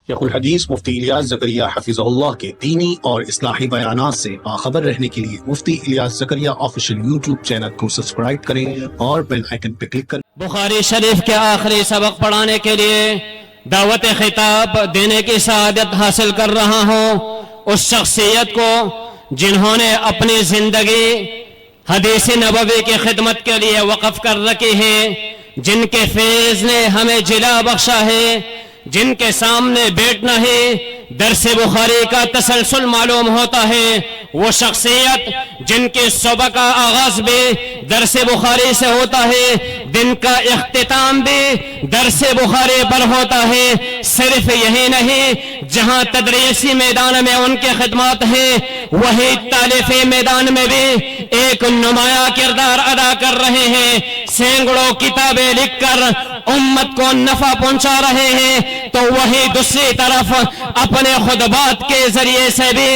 شیخ الحدیث مفتی الیاس زکریا حفظہ اللہ کے دینی اور اصلاحی بیانات سے باخبر رہنے کے لیے مفتی الیاس زکریا آفیشیل یوٹیوب چینل کو سبسکرائب کریں اور بیل آئیکن پہ کلک کریں۔ بخاری شریف کے آخری سبق پڑھانے کے لیے دعوت خطاب دینے کی سعادت حاصل کر رہا ہوں اس شخصیت کو جنہوں نے اپنی زندگی حدیث نبوی کی خدمت کے لیے وقف کر رکھی ہے، جن کے فیض نے ہمیں جلا بخشا ہے، جن کے سامنے بیٹھنا ہی درس بخاری کا تسلسل معلوم ہوتا ہے، وہ شخصیت جن کے صبح کا آغاز بھی درس بخاری سے ہوتا ہے، دن کا اختتام بھی درس بخاری پر ہوتا ہے۔ صرف یہی نہیں، جہاں تدریسی میدان میں ان کے خدمات ہیں، وہی تالیفی میدان میں بھی ایک نمایاں کردار ادا کر رہے ہیں۔ سینکڑوں کتابیں لکھ کر امت کو نفع پہنچا رہے ہیں، تو وہی دوسری طرف اپنے خطبات کے ذریعے سے بھی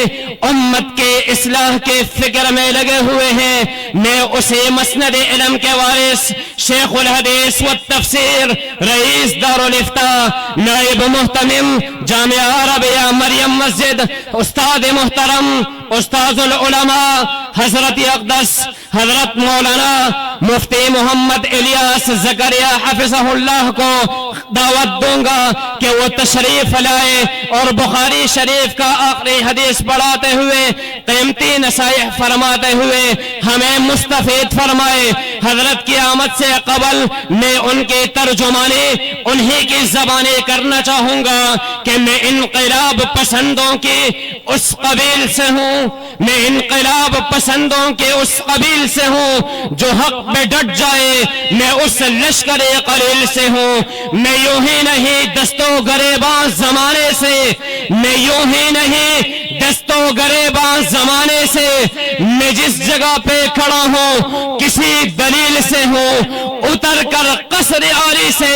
امت کے اصلاح کے فکر میں لگے ہوئے ہیں۔ میں اسی مسند علم کے وارث شیخ الحدیث والتفسیر رئیس دارالافتاء نائب محتمم جامعہ عربیہ مریم مسجد استاد محترم استاذ العلماء حضرت اقدس حضرت مولانا مفتی محمد الیاس زکریا حفظہ اللہ کو دعوت دوں گا کہ وہ تشریف لائے اور بخاری شریف کا آخری حدیث پڑھاتے ہوئے قیمتی نصائح فرماتے ہوئے ہمیں مستفید فرمائے۔ حضرت کی آمد سے قبل میں ان کی ترجمانی انہی کی زبانی کرنا چاہوں گا کہ میں انقلاب پسندوں کی اس قبیل سے ہوں، میں انقلاب پسندوں کے اس قبیل سے ہوں جو حق پہ ڈٹ جائے، میں اس لشکر قلیل سے ہوں۔ میں یوں ہی نہیں دستوں گریباں زمانے سے، میں یوں ہی نہیں دستوں گریباں زمانے سے، میں جس جگہ پہ کھڑا ہوں کسی دلیل سے ہوں۔ اتر کر قصر عالی سے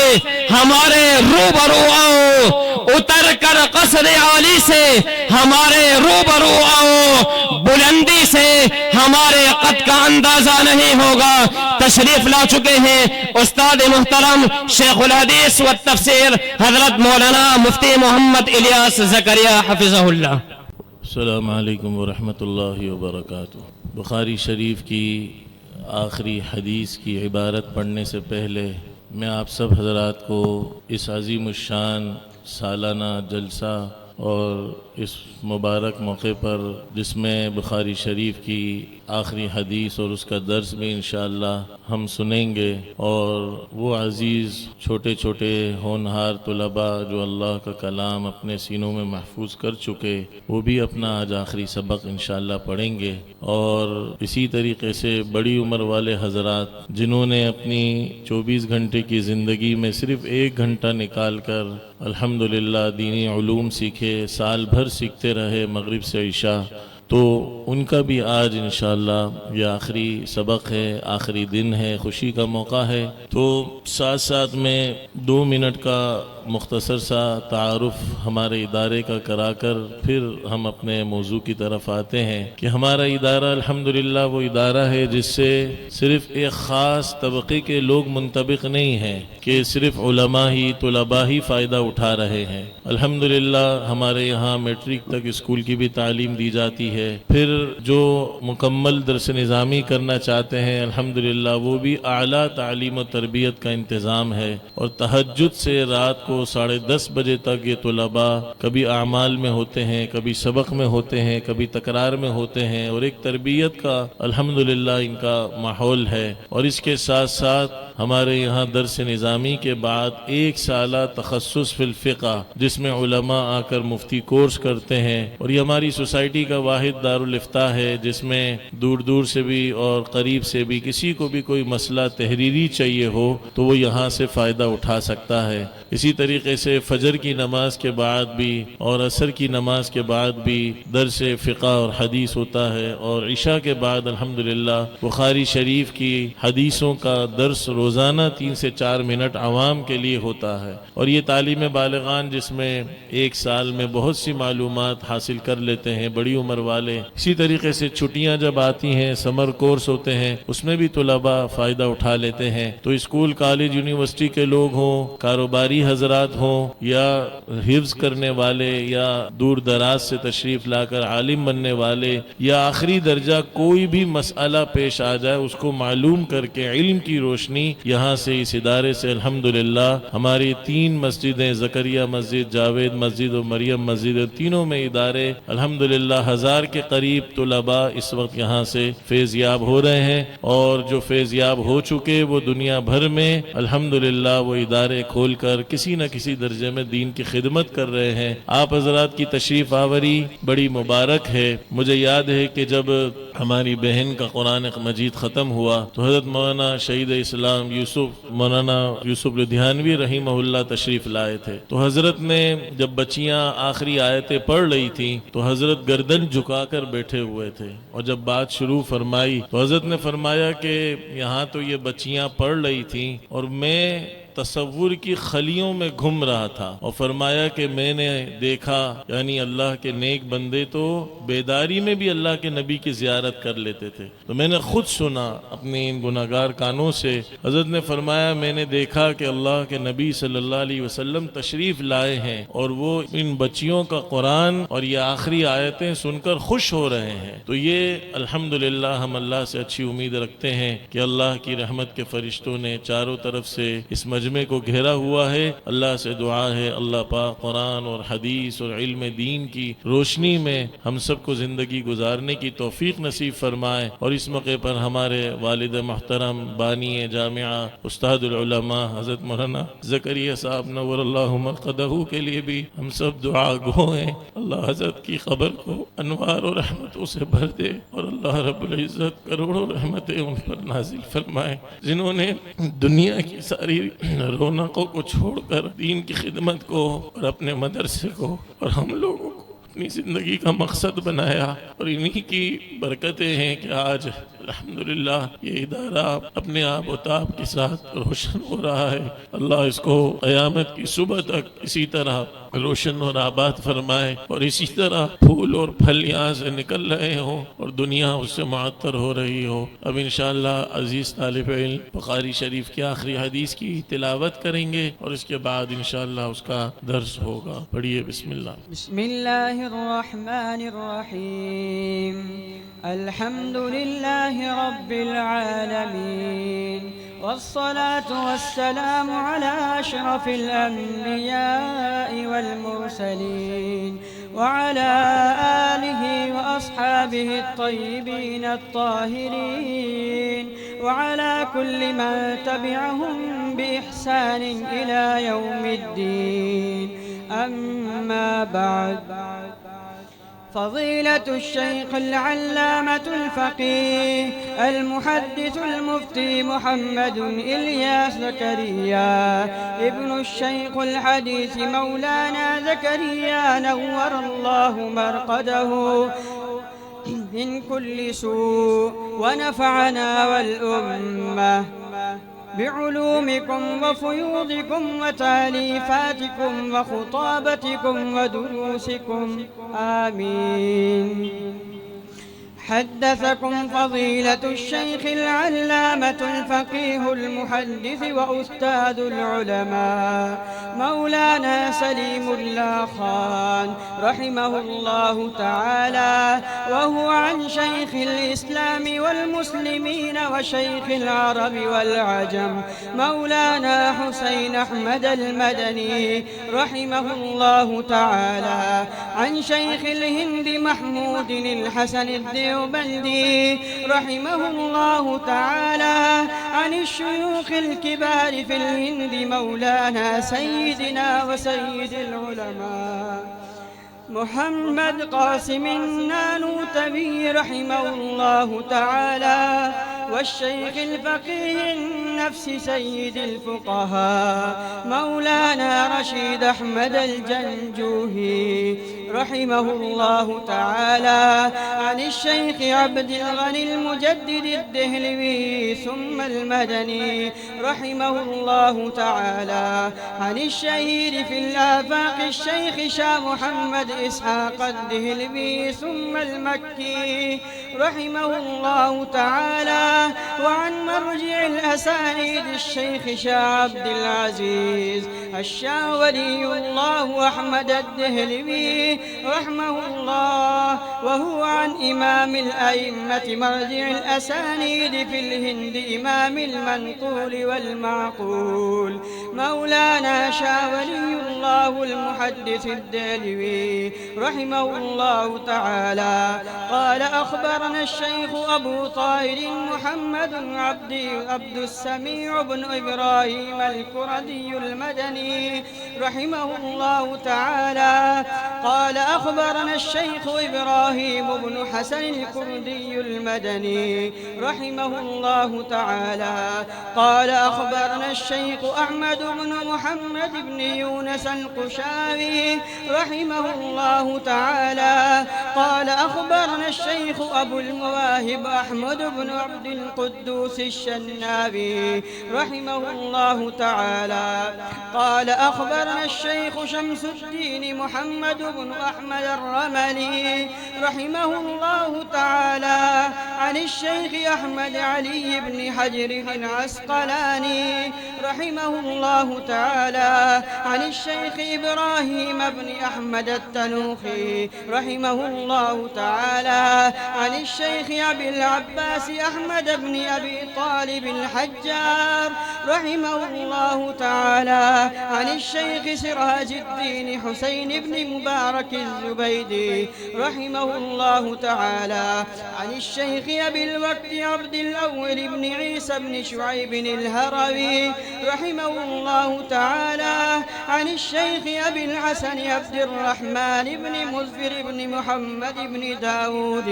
ہمارے روبرو آؤ، اتر کر قصر عالی سے ہمارے روبرو آؤ، بلندی سے ہمارے قد کا اندازہ نہیں ہوگا۔ تشریف لا چکے ہیں استاد محترم شیخ الحدیث والتفسیر حضرت مولانا مفتی محمد الیاس زکریا حفظہ اللہ۔ السلام علیکم ورحمۃ اللہ وبرکاتہ۔ بخاری شریف کی آخری حدیث کی عبارت پڑھنے سے پہلے میں آپ سب حضرات کو اس عظیم الشان سالانہ جلسہ اور اس مبارک موقع پر جس میں بخاری شریف کی آخری حدیث اور اس کا درس بھی انشاءاللہ ہم سنیں گے، اور وہ عزیز چھوٹے چھوٹے ہونہار طلباء جو اللہ کا کلام اپنے سینوں میں محفوظ کر چکے، وہ بھی اپنا آج آخری سبق انشاءاللہ پڑھیں گے۔ اور اسی طریقے سے بڑی عمر والے حضرات جنہوں نے اپنی 24 گھنٹے کی زندگی میں صرف 1 گھنٹہ نکال کر الحمدللہ دینی علوم سیکھے، سال بھر سیکھتے رہے مغرب سے عشاء، تو ان کا بھی آج انشاءاللہ یہ آخری سبق ہے، آخری دن ہے، خوشی کا موقع ہے۔ تو ساتھ ساتھ میں 2 منٹ کا مختصر سا تعارف ہمارے ادارے کا کرا کر پھر ہم اپنے موضوع کی طرف آتے ہیں کہ ہمارا ادارہ الحمدللہ وہ ادارہ ہے جس سے صرف ایک خاص طبقے کے لوگ منطبق نہیں ہیں کہ صرف علماء ہی طلباء ہی فائدہ اٹھا رہے ہیں۔ الحمدللہ ہمارے یہاں میٹرک تک اسکول کی بھی تعلیم دی جاتی ہے، پھر جو مکمل درس نظامی کرنا چاہتے ہیں الحمدللہ وہ بھی اعلیٰ تعلیم و تربیت کا انتظام ہے، اور تہجد سے رات کو 10:30 بجے تک یہ طلباء کبھی اعمال میں ہوتے ہیں، کبھی سبق میں ہوتے ہیں، کبھی تکرار میں ہوتے ہیں، اور ایک تربیت کا الحمدللہ ان کا ماحول ہے۔ اور اس کے ساتھ ساتھ ہمارے یہاں درس نظامی کے بعد 1 سالہ تخصص فی الفقہ جس میں علماء آ کر مفتی کورس کرتے ہیں، اور یہ ہماری سوسائٹی کا واحد دارالافتاء ہے جس میں دور دور سے بھی اور قریب سے بھی کسی کو بھی کوئی مسئلہ تحریری چاہیے ہو تو وہ یہاں سے فائدہ اٹھا سکتا ہے۔ اسی طریقے سے فجر کی نماز کے بعد بھی اور عصر کی نماز کے بعد بھی درس فقہ اور حدیث ہوتا ہے، اور عشاء کے بعد الحمدللہ بخاری شریف کی حدیثوں کا درس روزانہ 3 سے 4 منٹ عوام کے لیے ہوتا ہے۔ اور یہ تعلیم بالغان جس میں 1 سال میں بہت سی معلومات حاصل کر لیتے ہیں بڑی عمر والے۔ اسی طریقے سے چھٹیاں جب آتی ہیں سمر کورس ہوتے ہیں اس میں بھی طلباء فائدہ اٹھا لیتے ہیں۔ تو اسکول کالج یونیورسٹی کے لوگ ہوں، کاروباری حضرات حضرات ہوں یا حفظ کرنے والے یا دور دراز سے تشریف لا کر عالم بننے والے یا آخری درجہ کوئی بھی مسئلہ پیش آ جائے اس کو معلوم کر کے علم کی روشنی یہاں سے اس ادارے سے الحمدللہ ہماری 3 مسجدیں زکریا مسجد، جاوید مسجد اور مریم مسجد، تینوں میں ادارے الحمدللہ 1000 کے قریب طلباء اس وقت یہاں سے فیض یاب ہو رہے ہیں، اور جو فیض یاب ہو چکے وہ دنیا بھر میں الحمدللہ وہ ادارے کھول کر کسی نہ کسی درجے میں دین کی خدمت کر رہے ہیں۔ آپ حضرات کی تشریف آوری بڑی مبارک ہے۔ مجھے یاد ہے کہ جب ہماری بہن کا قرآن مجید ختم ہوا تو حضرت مولانا شہید اسلام مولانا یوسف لدھیانوی رحمہ اللہ تشریف لائے تھے، تو حضرت نے جب بچیاں آخری آیتیں پڑھ رہی تھیں تو حضرت گردن جھکا کر بیٹھے ہوئے تھے، اور جب بات شروع فرمائی تو حضرت نے فرمایا کہ یہاں تو یہ بچیاں پڑھ رہی تھیں اور میں تصور کی خلیوں میں گھوم رہا تھا، اور فرمایا کہ میں نے دیکھا یعنی اللہ کے نیک بندے تو بیداری میں بھی اللہ کے نبی کی زیارت کر لیتے تھے، تو میں نے خود سنا اپنے ان گناہگار کانوں سے۔ حضرت نے فرمایا میں نے دیکھا کہ اللہ کے نبی صلی اللہ علیہ وسلم تشریف لائے ہیں اور وہ ان بچیوں کا قرآن اور یہ آخری آیتیں سن کر خوش ہو رہے ہیں، تو یہ الحمدللہ ہم اللہ سے اچھی امید رکھتے ہیں کہ اللہ کی رحمت کے فرشتوں نے چاروں طرف سے اس مجمع کو گھیرا ہوا ہے۔ اللہ سے دعا ہے اللہ پاک قرآن اور حدیث اور علم دین کی روشنی میں ہم سب کو زندگی گزارنے کی توفیق نصیب فرمائے، اور اس موقع پر ہمارے والد محترم بانی جامعہ استاد العلماء حضرت مولانا زکریا صاحب نور اللہ مرقدہ کے لیے بھی ہم سب دعا گو ہیں، اللہ حضرت کی قبر کو انوار و رحمتوں سے بھر دے، اور اللہ رب العزت کروڑوں رحمتیں ان پر نازل فرمائے، جنہوں نے دنیا کی ساری رونقوں کو چھوڑ کر دین کی خدمت کو اور اپنے مدرسے کو اور ہم لوگوں کو اپنی زندگی کا مقصد بنایا، اور انہی کی برکتیں ہیں کہ آج الحمدللہ یہ ادارہ اپنے آب و تاب کے ساتھ روشن ہو رہا ہے۔ اللہ اس کو قیامت کی صبح تک اسی طرح روشن اور آباد فرمائے، اور اسی طرح پھول اور پھل یہاں سے نکل رہے ہوں اور دنیا اس سے معطر ہو رہی ہو۔ اب انشاءاللہ عزیز طالب علم بخاری شریف کی آخری حدیث کی تلاوت کریں گے، اور اس کے بعد انشاءاللہ اس کا درس ہوگا۔ پڑھیے بسم اللہ۔ بسم اللہ الرحمن الرحیم، الحمد للہ رب العالمین، والصلاة والسلام على أشرف الأنبياء والمرسلين وعلى آله وأصحابه الطيبين الطاهرين وعلى كل من تبعهم بإحسان إلى يوم الدين، أما بعد، فضيلة الشيخ العلامة الفقيه المحدث المفتي محمد إلياس زكريا ابن الشيخ الحديث مولانا زكريا نور الله مرقده من كل سوء، ونفعنا والأمة بعلومكم وفيوضكم وتأليفاتكم وخطابتكم ودروسكم، آمين. حدثكم فضيلة الشيخ العلامة الفقيه المحدث وأستاذ العلماء مولانا سليم الله خان رحمه الله تعالى، وهو عن شيخ الإسلام والمسلمين وشيخ العرب والعجم مولانا حسين أحمد المدني رحمه الله تعالى، عن شيخ الهند محمود الحسن الديوبندي رحمه الله تعالى، عن الشيوخ الكبار في الهند مولانا سيدنا وسيد العلماء محمد قاسم النانوتبي رحمه الله تعالى، والشيخ الفقيه النفس سيد الفقهاء مولانا رشيد أحمد الجنجوهي رحمه الله تعالى عن الشيخ عبد الغني المجدد الدهلوي ثم المدني رحمه الله تعالى عن الشهير في الآفاق الشيخ شاه محمد إسحاق الدهلوي ثم المكي رحمه الله تعالى وعن مرجع الأسانيد الشيخ شاه عبد العزيز الشاه ولي الله أحمد الدهلوي رحمه الله وهو عن إمام الأئمة مرجع الأسانيد في الهند إمام المنقول والمعقول مولانا شاه ولي الله المحدث الدهلوي رحمه الله تعالى قال أخبرنا الشيخ أبو طاهر محمد عبد السميع بن إبراهيم الكردي المدني رحمه الله تعالى قال أخبرنا الشيخ إبراهيم بن حسن الكردي المدني رحمه الله تعالى قال أخبرنا الشيخ أحمد بن محمد بن يونس القشاوي رحمه الله تعالى قال أخبرنا الشيخ أبو المواهب أحمد بن عبد القدوس الشنابي رحمه الله تعالى قال أخبرنا الشيخ شمس الدين محمد بن أحمد الرملي رحمه الله تعالى عن الشيخ أحمد علي بن حجر العسقلاني رحمه الله تعالى عن الشيخ إبراهيم بن أحمد التنوخي رحمه الله تعالى عن الشيخ أبي العباس أحمد بن أبي طالب الحجار رحمه الله تعالى عن الشيخ سراج الدين حسين بن مبارك الزبيدي رحمه الله تعالى عن الشيخ أبي الوقت عبد الأول بن عيسى بن شعيب الهروي رحمه الله تعالى عن الشيخ أبي الحسن عبد الرحمن بن مزفر بن محمد بن داود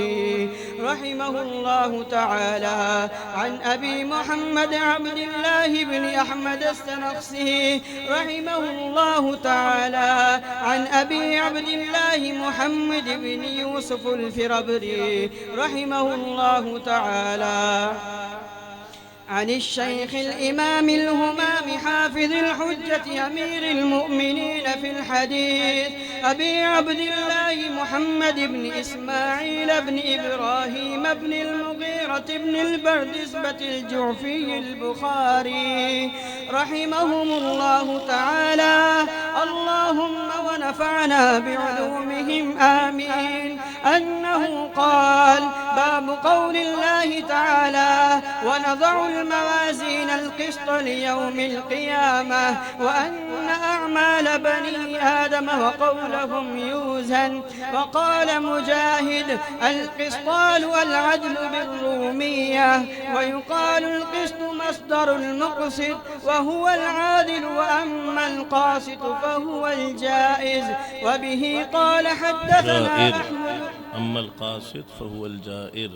رحمه الله تعالى عن أبي محمد عبد الله بن أحمد السنقسي رحمه الله تعالى عن أبي عبد الله محمد بن يوسف الفربري رحمه الله تعالى عن الشيخ الإمام الهمام حافظ الحجة أمير المؤمنين في الحديث أبي عبد الله محمد بن إسماعيل بن إبراهيم بن المغيرة بن البردزبة الجعفي البخاري رحمهم الله تعالى اللهم ونفعنا بعلومهم آمين أنه قال باب قول الله تعالى ونضع الموازين القسط ليوم القيامة وأن أعمال بني آدم وقولهم يوزن وقال مجاهد القسطال والعدل بالرومية ويقال القسط مصدر المقسط وهو العادل وأما القاسط فهو الجائز وبه قال حدثنا أحمد أما القاسط فهو الجائر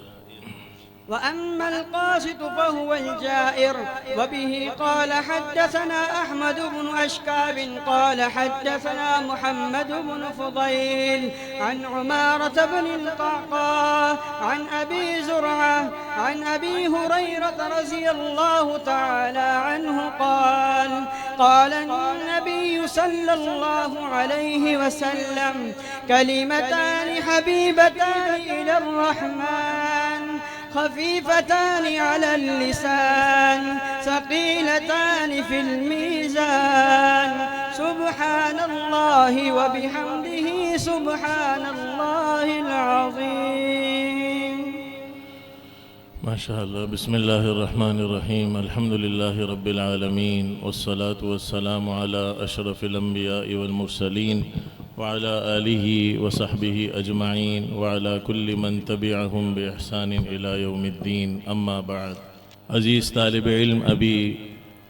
وأما القاسط فهو الجائر وبه قال حدثنا أحمد بن أشكاب قال حدثنا محمد بن فضيل عن عمارة بن القعقاع عن أبي زرعة عن أبي هريرة رضي الله تعالى عنه قال قال النبي صلى الله عليه وسلم كلمتان حبيبتان إلى الرحمن خفيفتان على اللسان ثقيلتان في الميزان سبحان الله وبحمده سبحان الله العظيم ما شاء الله. بسم الله الرحمن الرحيم. الحمد لله رب العالمين والصلاة والسلام على أشرف الأنبياء والمرسلين وعلى آله وصحبه أجمعين وعلى كل من تبعهم بإحسان إلى يوم الدين. أما بعد. عزیز طالب علم، ابھی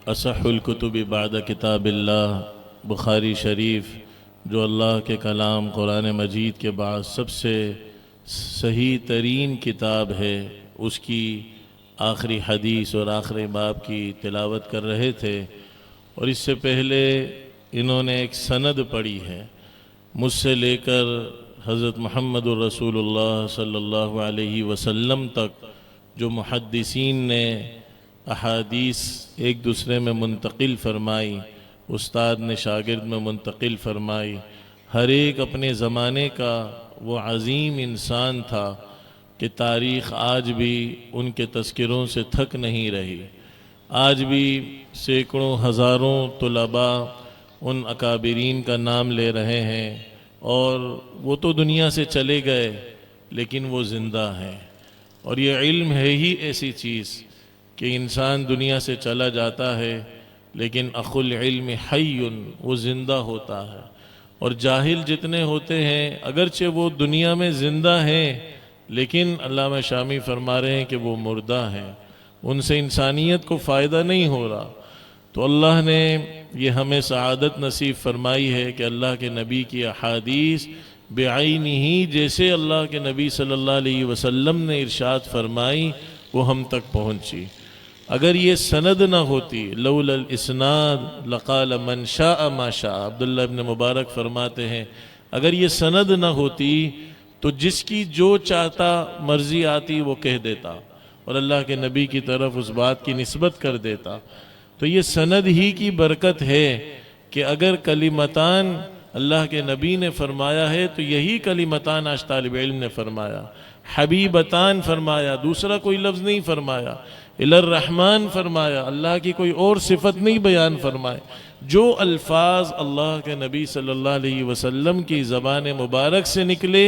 اصح الکتب بعد کتاب اللہ بخاری شریف جو اللہ کے کلام قرآن مجید کے بعد سب سے صحیح ترین کتاب ہے، اس کی آخری حدیث اور آخری باب کی تلاوت کر رہے تھے، اور اس سے پہلے انہوں نے ایک سند پڑھی ہے، مجھ سے لے کر حضرت محمد الرسول اللہ صلی اللہ علیہ وسلم تک جو محدثین نے احادیث ایک دوسرے میں منتقل فرمائی، استاد نے شاگرد میں منتقل فرمائی، ہر ایک اپنے زمانے کا وہ عظیم انسان تھا کہ تاریخ آج بھی ان کے تذکروں سے تھک نہیں رہی۔ آج بھی سینکڑوں ہزاروں طلباء ان اکابرین کا نام لے رہے ہیں، اور وہ تو دنیا سے چلے گئے لیکن وہ زندہ ہیں۔ اور یہ علم ہے ہی ایسی چیز کہ انسان دنیا سے چلا جاتا ہے لیکن اخو العلم حی، وہ زندہ ہوتا ہے۔ اور جاہل جتنے ہوتے ہیں اگرچہ وہ دنیا میں زندہ ہیں لیکن علامہ شامی فرما رہے ہیں کہ وہ مردہ ہیں، ان سے انسانیت کو فائدہ نہیں ہو رہا۔ تو اللہ نے یہ ہمیں سعادت نصیب فرمائی ہے کہ اللہ کے نبی کی احادیث بعینہ، جیسے اللہ کے نبی صلی اللہ علیہ وسلم نے ارشاد فرمائی، وہ ہم تک پہنچی۔ اگر یہ سند نہ ہوتی، لولا الاسناد لقال من شاء ما شاء، عبداللہ ابن مبارک فرماتے ہیں اگر یہ سند نہ ہوتی تو جس کی جو چاہتا مرضی آتی وہ کہہ دیتا، اور اللہ کے نبی کی طرف اس بات کی نسبت کر دیتا۔ تو یہ سند ہی کی برکت ہے کہ اگر کلمتان اللہ کے نبی نے فرمایا ہے تو یہی کلمتان آج طالب علم نے فرمایا، حبیبتان فرمایا، دوسرا کوئی لفظ نہیں فرمایا، الرحمن فرمایا، اللہ کی کوئی اور صفت نہیں بیان فرمائے۔ جو الفاظ اللہ کے نبی صلی اللہ علیہ وسلم کی زبان مبارک سے نکلے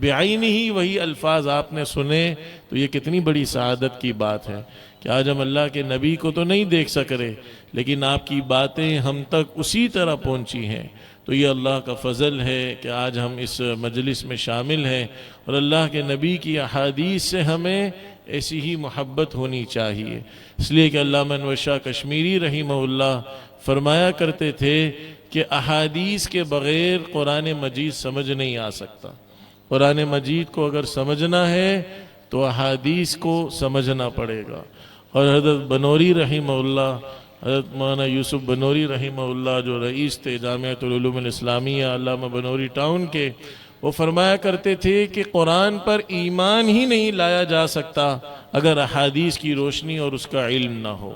بعینہ ہی وہی الفاظ آپ نے سنے، تو یہ کتنی بڑی سعادت کی بات ہے کہ آج ہم اللہ کے نبی کو تو نہیں دیکھ سک رہے لیکن آپ کی باتیں ہم تک اسی طرح پہنچی ہیں۔ تو یہ اللہ کا فضل ہے کہ آج ہم اس مجلس میں شامل ہیں، اور اللہ کے نبی کی احادیث سے ہمیں ایسی ہی محبت ہونی چاہیے۔ اس لیے کہ علامہ انور شاہ کشمیری رحمہ اللہ فرمایا کرتے تھے کہ احادیث کے بغیر قرآن مجید سمجھ نہیں آ سکتا۔ قرآن مجید کو اگر سمجھنا ہے تو احادیث کو سمجھنا پڑے گا۔ اور حضرت بنوری رحمہ اللہ، حضرت مولانا یوسف بنوری رحمہ اللہ جو رئیس تھے جامعۃ العلوم الاسلامیہ علامہ بنوری ٹاؤن کے، وہ فرمایا کرتے تھے کہ قرآن پر ایمان ہی نہیں لایا جا سکتا اگر احادیث کی روشنی اور اس کا علم نہ ہو۔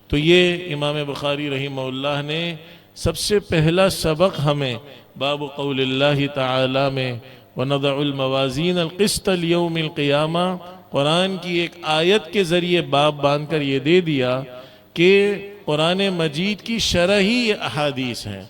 تو یہ امام بخاری رحمہ اللہ نے سب سے پہلا سبق ہمیں باب قول اللہ تعالی میں وَنَضَعُ الْمَوَازِينَ الْقِسْطَ لِيَوْمِ الْقِيَامَةِ، قرآن کی ایک آیت کے ذریعے باب باندھ کر یہ دے دیا کہ قرآن مجید کی شرح ہی یہ احادیث ہیں،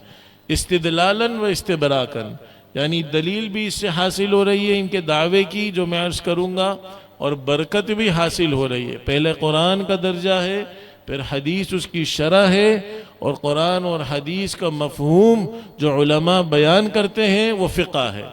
استدلالاً و استبراکاً، یعنی دلیل بھی اس سے حاصل ہو رہی ہے ان کے دعوے کی جو میں عرض کروں گا، اور برکت بھی حاصل ہو رہی ہے۔ پہلے قرآن کا درجہ ہے، پھر حدیث اس کی شرح ہے، اور قرآن اور حدیث کا مفہوم جو علماء بیان کرتے ہیں وہ فقہ ہے۔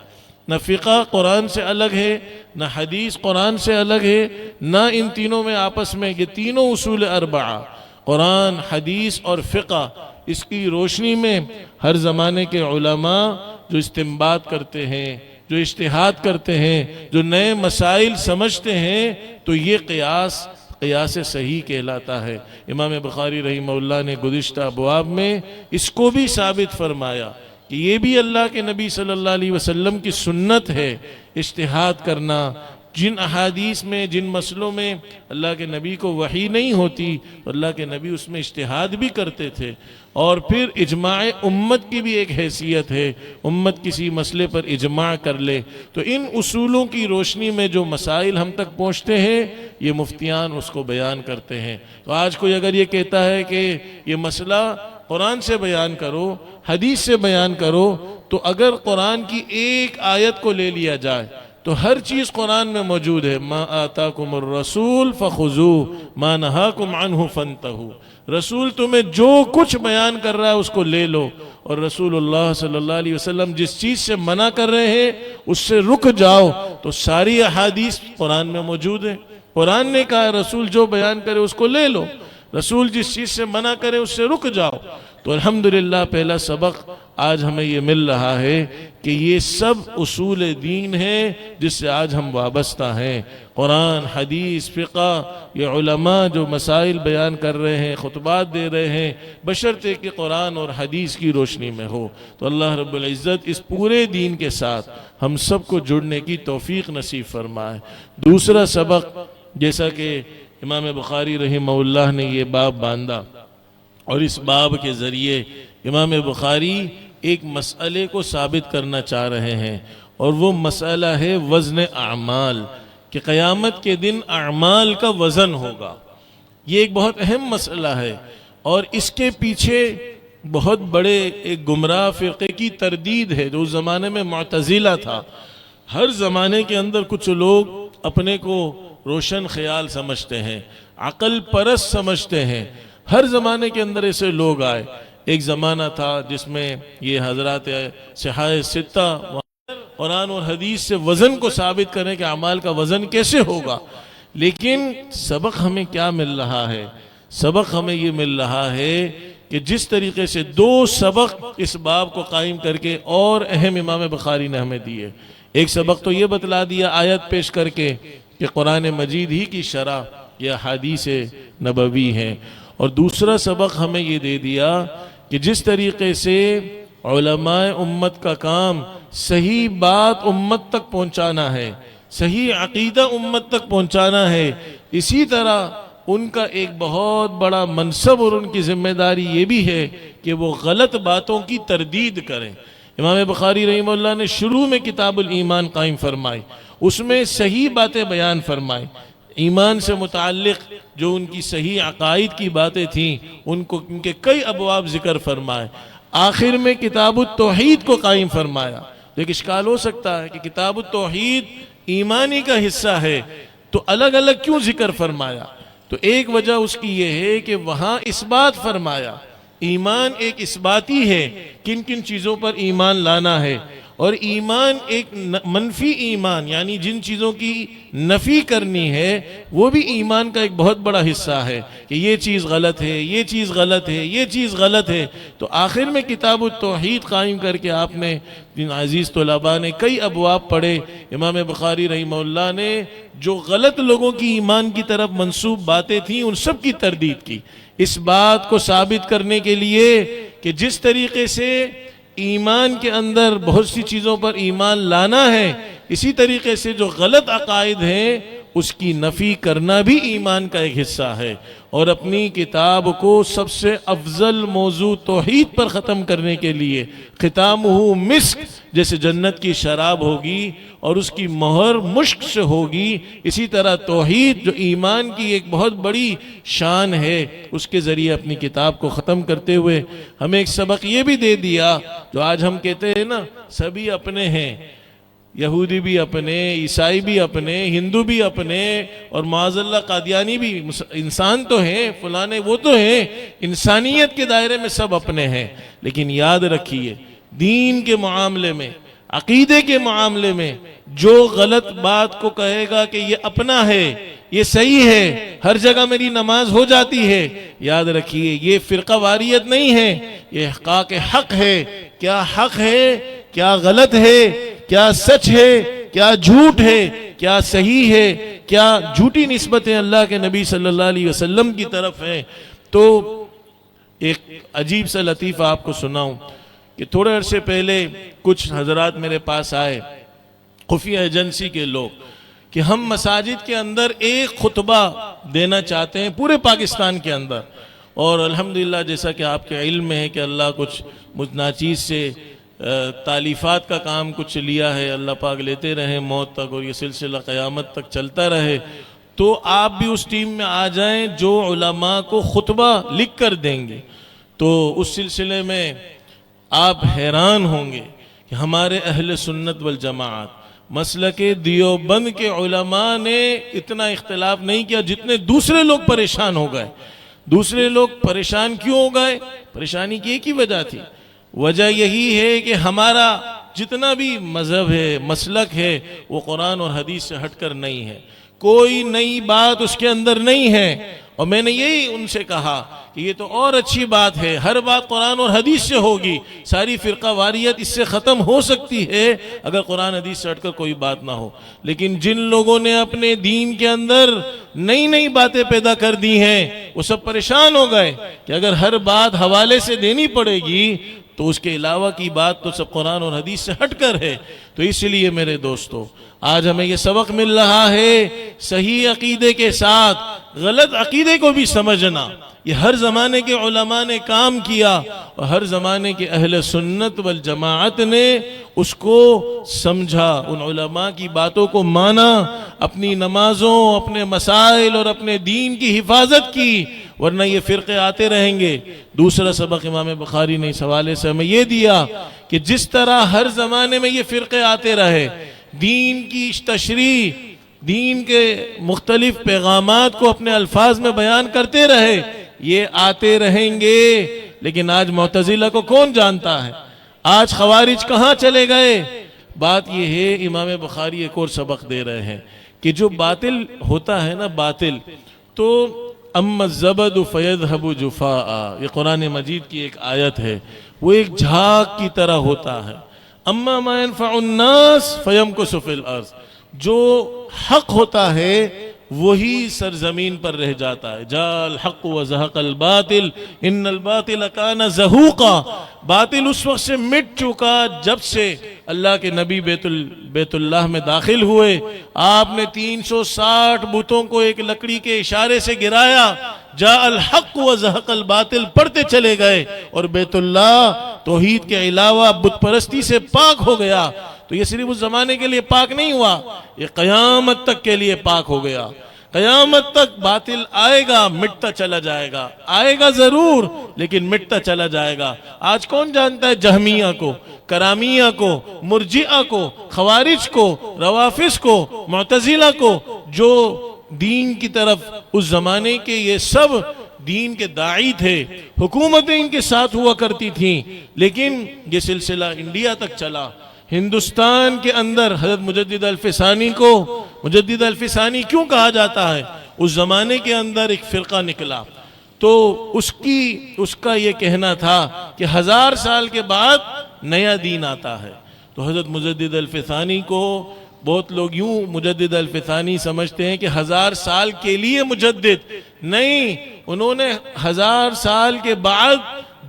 نہ فقہ قرآن سے الگ ہے، نہ حدیث قرآن سے الگ ہے، نہ ان تینوں میں آپس میں، یہ تینوں اصول اربعہ قرآن، حدیث اور فقہ، اس کی روشنی میں ہر زمانے کے علماء جو استنباط کرتے ہیں، جو اجتہاد کرتے ہیں، جو نئے مسائل سمجھتے ہیں، تو یہ قیاس صحیح کہلاتا ہے۔ امام بخاری رحمہ اللہ نے گزشتہ ابواب میں اس کو بھی ثابت فرمایا کہ یہ بھی اللہ کے نبی صلی اللہ علیہ وسلم کی سنت ہے، اجتہاد کرنا۔ جن احادیث میں، جن مسئلوں میں اللہ کے نبی کو وحی نہیں ہوتی، اللہ کے نبی اس میں اجتہاد بھی کرتے تھے۔ اور پھر اجماع امت کی بھی ایک حیثیت ہے، امت کسی مسئلے پر اجماع کر لے، تو ان اصولوں کی روشنی میں جو مسائل ہم تک پہنچتے ہیں یہ مفتیان اس کو بیان کرتے ہیں۔ تو آج کوئی اگر یہ کہتا ہے کہ یہ مسئلہ قرآن سے بیان کرو، حدیث سے بیان کرو، تو اگر قرآن کی ایک آیت کو لے لیا جائے تو ہر چیز قرآن میں موجود ہے۔ ما آتاکم الرسول فخذوہ ما نہاکم عنہ فانتہوا، رسول تمہیں جو کچھ بیان کر رہا ہے اس کو لے لو، اور رسول اللہ صلی اللہ علیہ وسلم جس چیز سے منع کر رہے ہیں اس سے رک جاؤ۔ تو ساری احادیث قرآن میں موجود ہے۔ قرآن نے کہا رسول جو بیان کرے اس کو لے لو، رسول جس چیز سے منع کرے اس سے رک جاؤ۔ تو الحمدللہ پہلا سبق آج ہمیں یہ مل رہا ہے کہ یہ سب اصول دین ہے جس سے آج ہم وابستہ ہیں. قرآن، حدیث، فقہ، یہ علماء جو مسائل بیان کر رہے ہیں، خطبات دے رہے ہیں، بشرطے کہ قرآن اور حدیث کی روشنی میں ہو. تو اللہ رب العزت اس پورے دین کے ساتھ ہم سب کو جڑنے کی توفیق نصیب فرمائے. دوسرا سبق، جیسا کہ امام بخاری رحمہ اللہ نے یہ باب باندھا، اور اس باب کے ذریعے امام بخاری ایک مسئلے کو ثابت کرنا چاہ رہے ہیں، اور وہ مسئلہ ہے وزن اعمال، کہ قیامت کے دن اعمال کا وزن ہوگا. یہ ایک بہت اہم مسئلہ ہے، اور اس کے پیچھے بہت بڑے ایک گمراہ فرقے کی تردید ہے جو اس زمانے میں معتزلہ تھا. ہر زمانے کے اندر کچھ لوگ اپنے کو روشن خیال سمجھتے ہیں، عقل پرست سمجھتے ہیں. ہر زمانے کے اندر ایسے لوگ آئے. ایک زمانہ تھا جس میں یہ حضرات صحاح ستہ قرآن اور حدیث سے وزن کو ثابت کریں کہ اعمال کا وزن کیسے ہوگا. لیکن سبق ہمیں کیا مل رہا ہے؟ سبق ہمیں یہ مل رہا ہے کہ جس طریقے سے دو سبق اس باب کو قائم کر کے اور اہم امام بخاری نے ہمیں دیے. ایک سبق تو یہ بتلا دیا آیت پیش کر کے کہ قرآن مجید ہی کی شرح یا حدیث نبوی ہے، اور دوسرا سبق ہمیں یہ دے دیا کہ جس طریقے سے علماء امت کا کام صحیح بات امت تک پہنچانا ہے، صحیح عقیدہ امت تک پہنچانا ہے، اسی طرح ان کا ایک بہت بڑا منصب اور ان کی ذمہ داری یہ بھی ہے کہ وہ غلط باتوں کی تردید کریں. امام بخاری رحمہ اللہ نے شروع میں کتاب الایمان قائم فرمائی، اس میں صحیح باتیں بیان فرمائی، ایمان سے متعلق جو ان کی صحیح عقائد کی باتیں تھیں ان کے کئی ابواب ذکر فرمائے. آخر میں کتاب التوحید کو قائم فرمایا. ایک اشکال ہو سکتا ہے کہ کتاب التوحید ایمانی کا حصہ ہے تو الگ الگ کیوں ذکر فرمایا؟ تو ایک وجہ اس کی یہ ہے کہ وہاں اثبات فرمایا. ایمان ایک اثباتی ہے، کن کن چیزوں پر ایمان لانا ہے، اور ایمان ایک منفی ایمان یعنی جن چیزوں کی نفی کرنی ہے وہ بھی ایمان کا ایک بہت بڑا حصہ ہے کہ یہ چیز غلط ہے، یہ چیز غلط ہے، یہ چیز غلط ہے. تو آخر میں کتاب التوحید قائم کر کے آپ نے جن عزیز طلباء نے کئی ابواب پڑھے. امام بخاری رحمہ اللہ نے جو غلط لوگوں کی ایمان کی طرف منسوب باتیں تھیں ان سب کی تردید کی، اس بات کو ثابت کرنے کے لیے کہ جس طریقے سے ایمان کے اندر بہت سی چیزوں پر ایمان لانا ہے، اسی طریقے سے جو غلط عقائد ہیں اس کی نفی کرنا بھی ایمان کا ایک حصہ ہے. اور اپنی کتاب کو سب سے افضل موضوع توحید پر ختم کرنے کے لیے ختامہ مسک، جیسے جنت کی شراب ہوگی اور اس کی مہر مشک سے ہوگی، اسی طرح توحید جو ایمان کی ایک بہت بڑی شان ہے اس کے ذریعے اپنی کتاب کو ختم کرتے ہوئے ہمیں ایک سبق یہ بھی دے دیا جو آج ہم کہتے ہیں نا سبھی اپنے ہیں، یہودی بھی اپنے، عیسائی بھی اپنے، ہندو بھی اپنے، اور معاذ اللہ قادیانی بھی. انسان تو ہیں، فلانے وہ تو ہیں، انسانیت کے دائرے میں سب اپنے ہیں. لیکن یاد رکھیے دین کے معاملے میں، عقیدے کے معاملے میں جو غلط بات کو کہے گا کہ یہ اپنا ہے، یہ صحیح ہے، ہر جگہ میری نماز ہو جاتی ہے، یاد رکھیے یہ فرقہ واریت نہیں ہے، یہ احقاق حق ہے. کیا حق ہے، کیا غلط ہے، کیا سچ ہے، کیا جھوٹ ہے، کیا صحیح ہے، کیا جھوٹی نسبتیں اللہ کے نبی صلی اللہ علیہ وسلم کی طرف ہیں. تو ایک عجیب سا لطیفہ آپ کو سناؤں کہ تھوڑے عرصے پہلے کچھ حضرات میرے پاس آئے، خفیہ ایجنسی کے لوگ، کہ ہم مساجد کے اندر ایک خطبہ دینا چاہتے ہیں پورے پاکستان کے اندر. اور الحمدللہ جیسا کہ آپ کے علم میں ہے کہ اللہ کچھ ناچیز سے تالیفات کا کام کچھ لیا ہے، اللہ پاک لیتے رہے موت تک اور یہ سلسلہ قیامت تک چلتا رہے. تو آپ بھی اس ٹیم میں آ جائیں جو علماء کو خطبہ لکھ کر دیں گے. تو اس سلسلے میں آپ حیران ہوں گے کہ ہمارے اہل سنت والجماعت مسلک دیوبند کے علماء نے اتنا اختلاف نہیں کیا جتنے دوسرے لوگ پریشان ہو گئے. دوسرے لوگ پریشان کیوں ہو گئے؟ پریشانی کی ایک ہی وجہ تھی، وجہ یہی ہے کہ ہمارا جتنا بھی مذہب ہے، مسلک ہے، وہ قرآن اور حدیث سے ہٹ کر نہیں ہے، کوئی نئی بات اس کے اندر نہیں ہے. اور میں نے یہی ان سے کہا کہ یہ تو اور اچھی بات ہے، ہر بات قرآن اور حدیث سے ہوگی، ساری فرقہ واریت اس سے ختم ہو سکتی ہے اگر قرآن حدیث سے ہٹ کر کوئی بات نہ ہو۔ لیکن جن لوگوں نے اپنے دین کے اندر نئی نئی باتیں پیدا کر دی ہیں وہ سب پریشان ہو گئے کہ اگر ہر بات حوالے سے دینی پڑے گی تو اس کے علاوہ کی بات تو سب قرآن اور حدیث سے ہٹ کر ہے۔ تو اس لیے میرے دوستو آج ہمیں یہ سبق مل رہا ہے، صحیح عقیدے کے ساتھ غلط عقیدے کو بھی سمجھنا۔ یہ ہر زمانے کے علماء نے کام کیا اور ہر زمانے کے اہل سنت والجماعت نے اس کو سمجھا، ان علماء کی باتوں کو مانا، اپنی نمازوں، اپنے مسائل اور اپنے دین کی حفاظت کی، ورنہ یہ فرقے آتے رہیں گے۔ دوسرا سبق امام بخاری نے اس حوالے سے ہمیں یہ دیا کہ جس طرح ہر زمانے میں یہ فرقے آتے رہے، دین کی تشریح، دین کے مختلف پیغامات کو اپنے الفاظ میں بیان کرتے رہے، یہ آتے رہیں گے۔ لیکن آج معتزلہ کو کون جانتا ہے؟ آج خوارج کہاں چلے گئے؟ بات یہ ہے، امام بخاری ایک اور سبق دے رہے ہیں کہ جو باطل ہوتا ہے نا، باطل تو اما الزبد فیذهب جفاء، یہ قرآن مجید کی ایک آیت ہے، وہ ایک جھاگ کی طرح ہوتا ہے۔ اما ما ينفع الناس فیمکث فی الارض، جو حق ہوتا ہے وہی سرزمین پر رہ جاتا ہے۔ جاء الحق وزهق الباطل ان الباطل کان زہوقا، باطل اس وقت سے مٹ چکا جب سے اللہ کے نبی بیت اللہ میں داخل ہوئے، آپ نے 360 بتوں کو ایک لکڑی کے اشارے سے گرایا، جاء الحق وزهق الباطل پڑھتے چلے گئے، اور بیت اللہ توحید کے علاوہ بت پرستی سے پاک ہو گیا۔ تو یہ صرف اس زمانے کے لیے پاک نہیں ہوا، یہ قیامت تک کے لیے پاک ہو گیا۔ قیامت تک باطل آئے گا، مٹتا چلا جائے گا، آئے گا ضرور لیکن مٹتا چلا جائے گا۔ آج کون جانتا ہے جہمیہ کو، کرامیہ کو، مرجئہ کو، خوارج کو، روافض کو، معتزلہ کو، جو دین کی طرف اس زمانے کے یہ سب دین کے داعی تھے، حکومتیں ان کے ساتھ ہوا کرتی تھیں، لیکن یہ سلسلہ انڈیا تک چلا۔ ہندوستان کے اندر حضرت مجدد الفسانی کو مجدد الفسانی کیوں کہا جاتا ہے؟ اس زمانے کے اندر ایک فرقہ نکلا، تو اس کا یہ کہنا تھا کہ 1000 سال کے بعد نیا دین آتا ہے۔ تو حضرت مجدد الفسانی کو بہت لوگ یوں مجدد الفسانی سمجھتے ہیں کہ 1000 سال کے لیے مجدد نہیں، انہوں نے 1000 سال کے بعد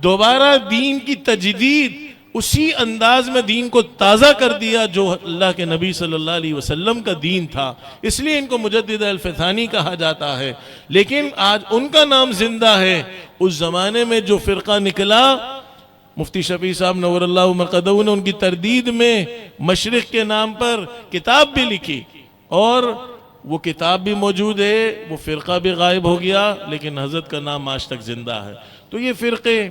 دوبارہ دین کی تجدید، اسی انداز میں دین کو تازہ کر دیا جو اللہ کے نبی صلی اللہ علیہ وسلم کا دین تھا، اس لیے ان کو مجدد الفسانی کہا جاتا ہے۔ لیکن آج ان کا نام زندہ ہے۔ اس زمانے میں جو فرقہ نکلا، مفتی شفیع صاحب نور اللہ مرقدہ نے ان کی تردید میں مشرق کے نام پر کتاب بھی لکھی، اور وہ کتاب بھی موجود ہے، وہ فرقہ بھی غائب ہو گیا، لیکن حضرت کا نام آج تک زندہ ہے۔ تو یہ فرقے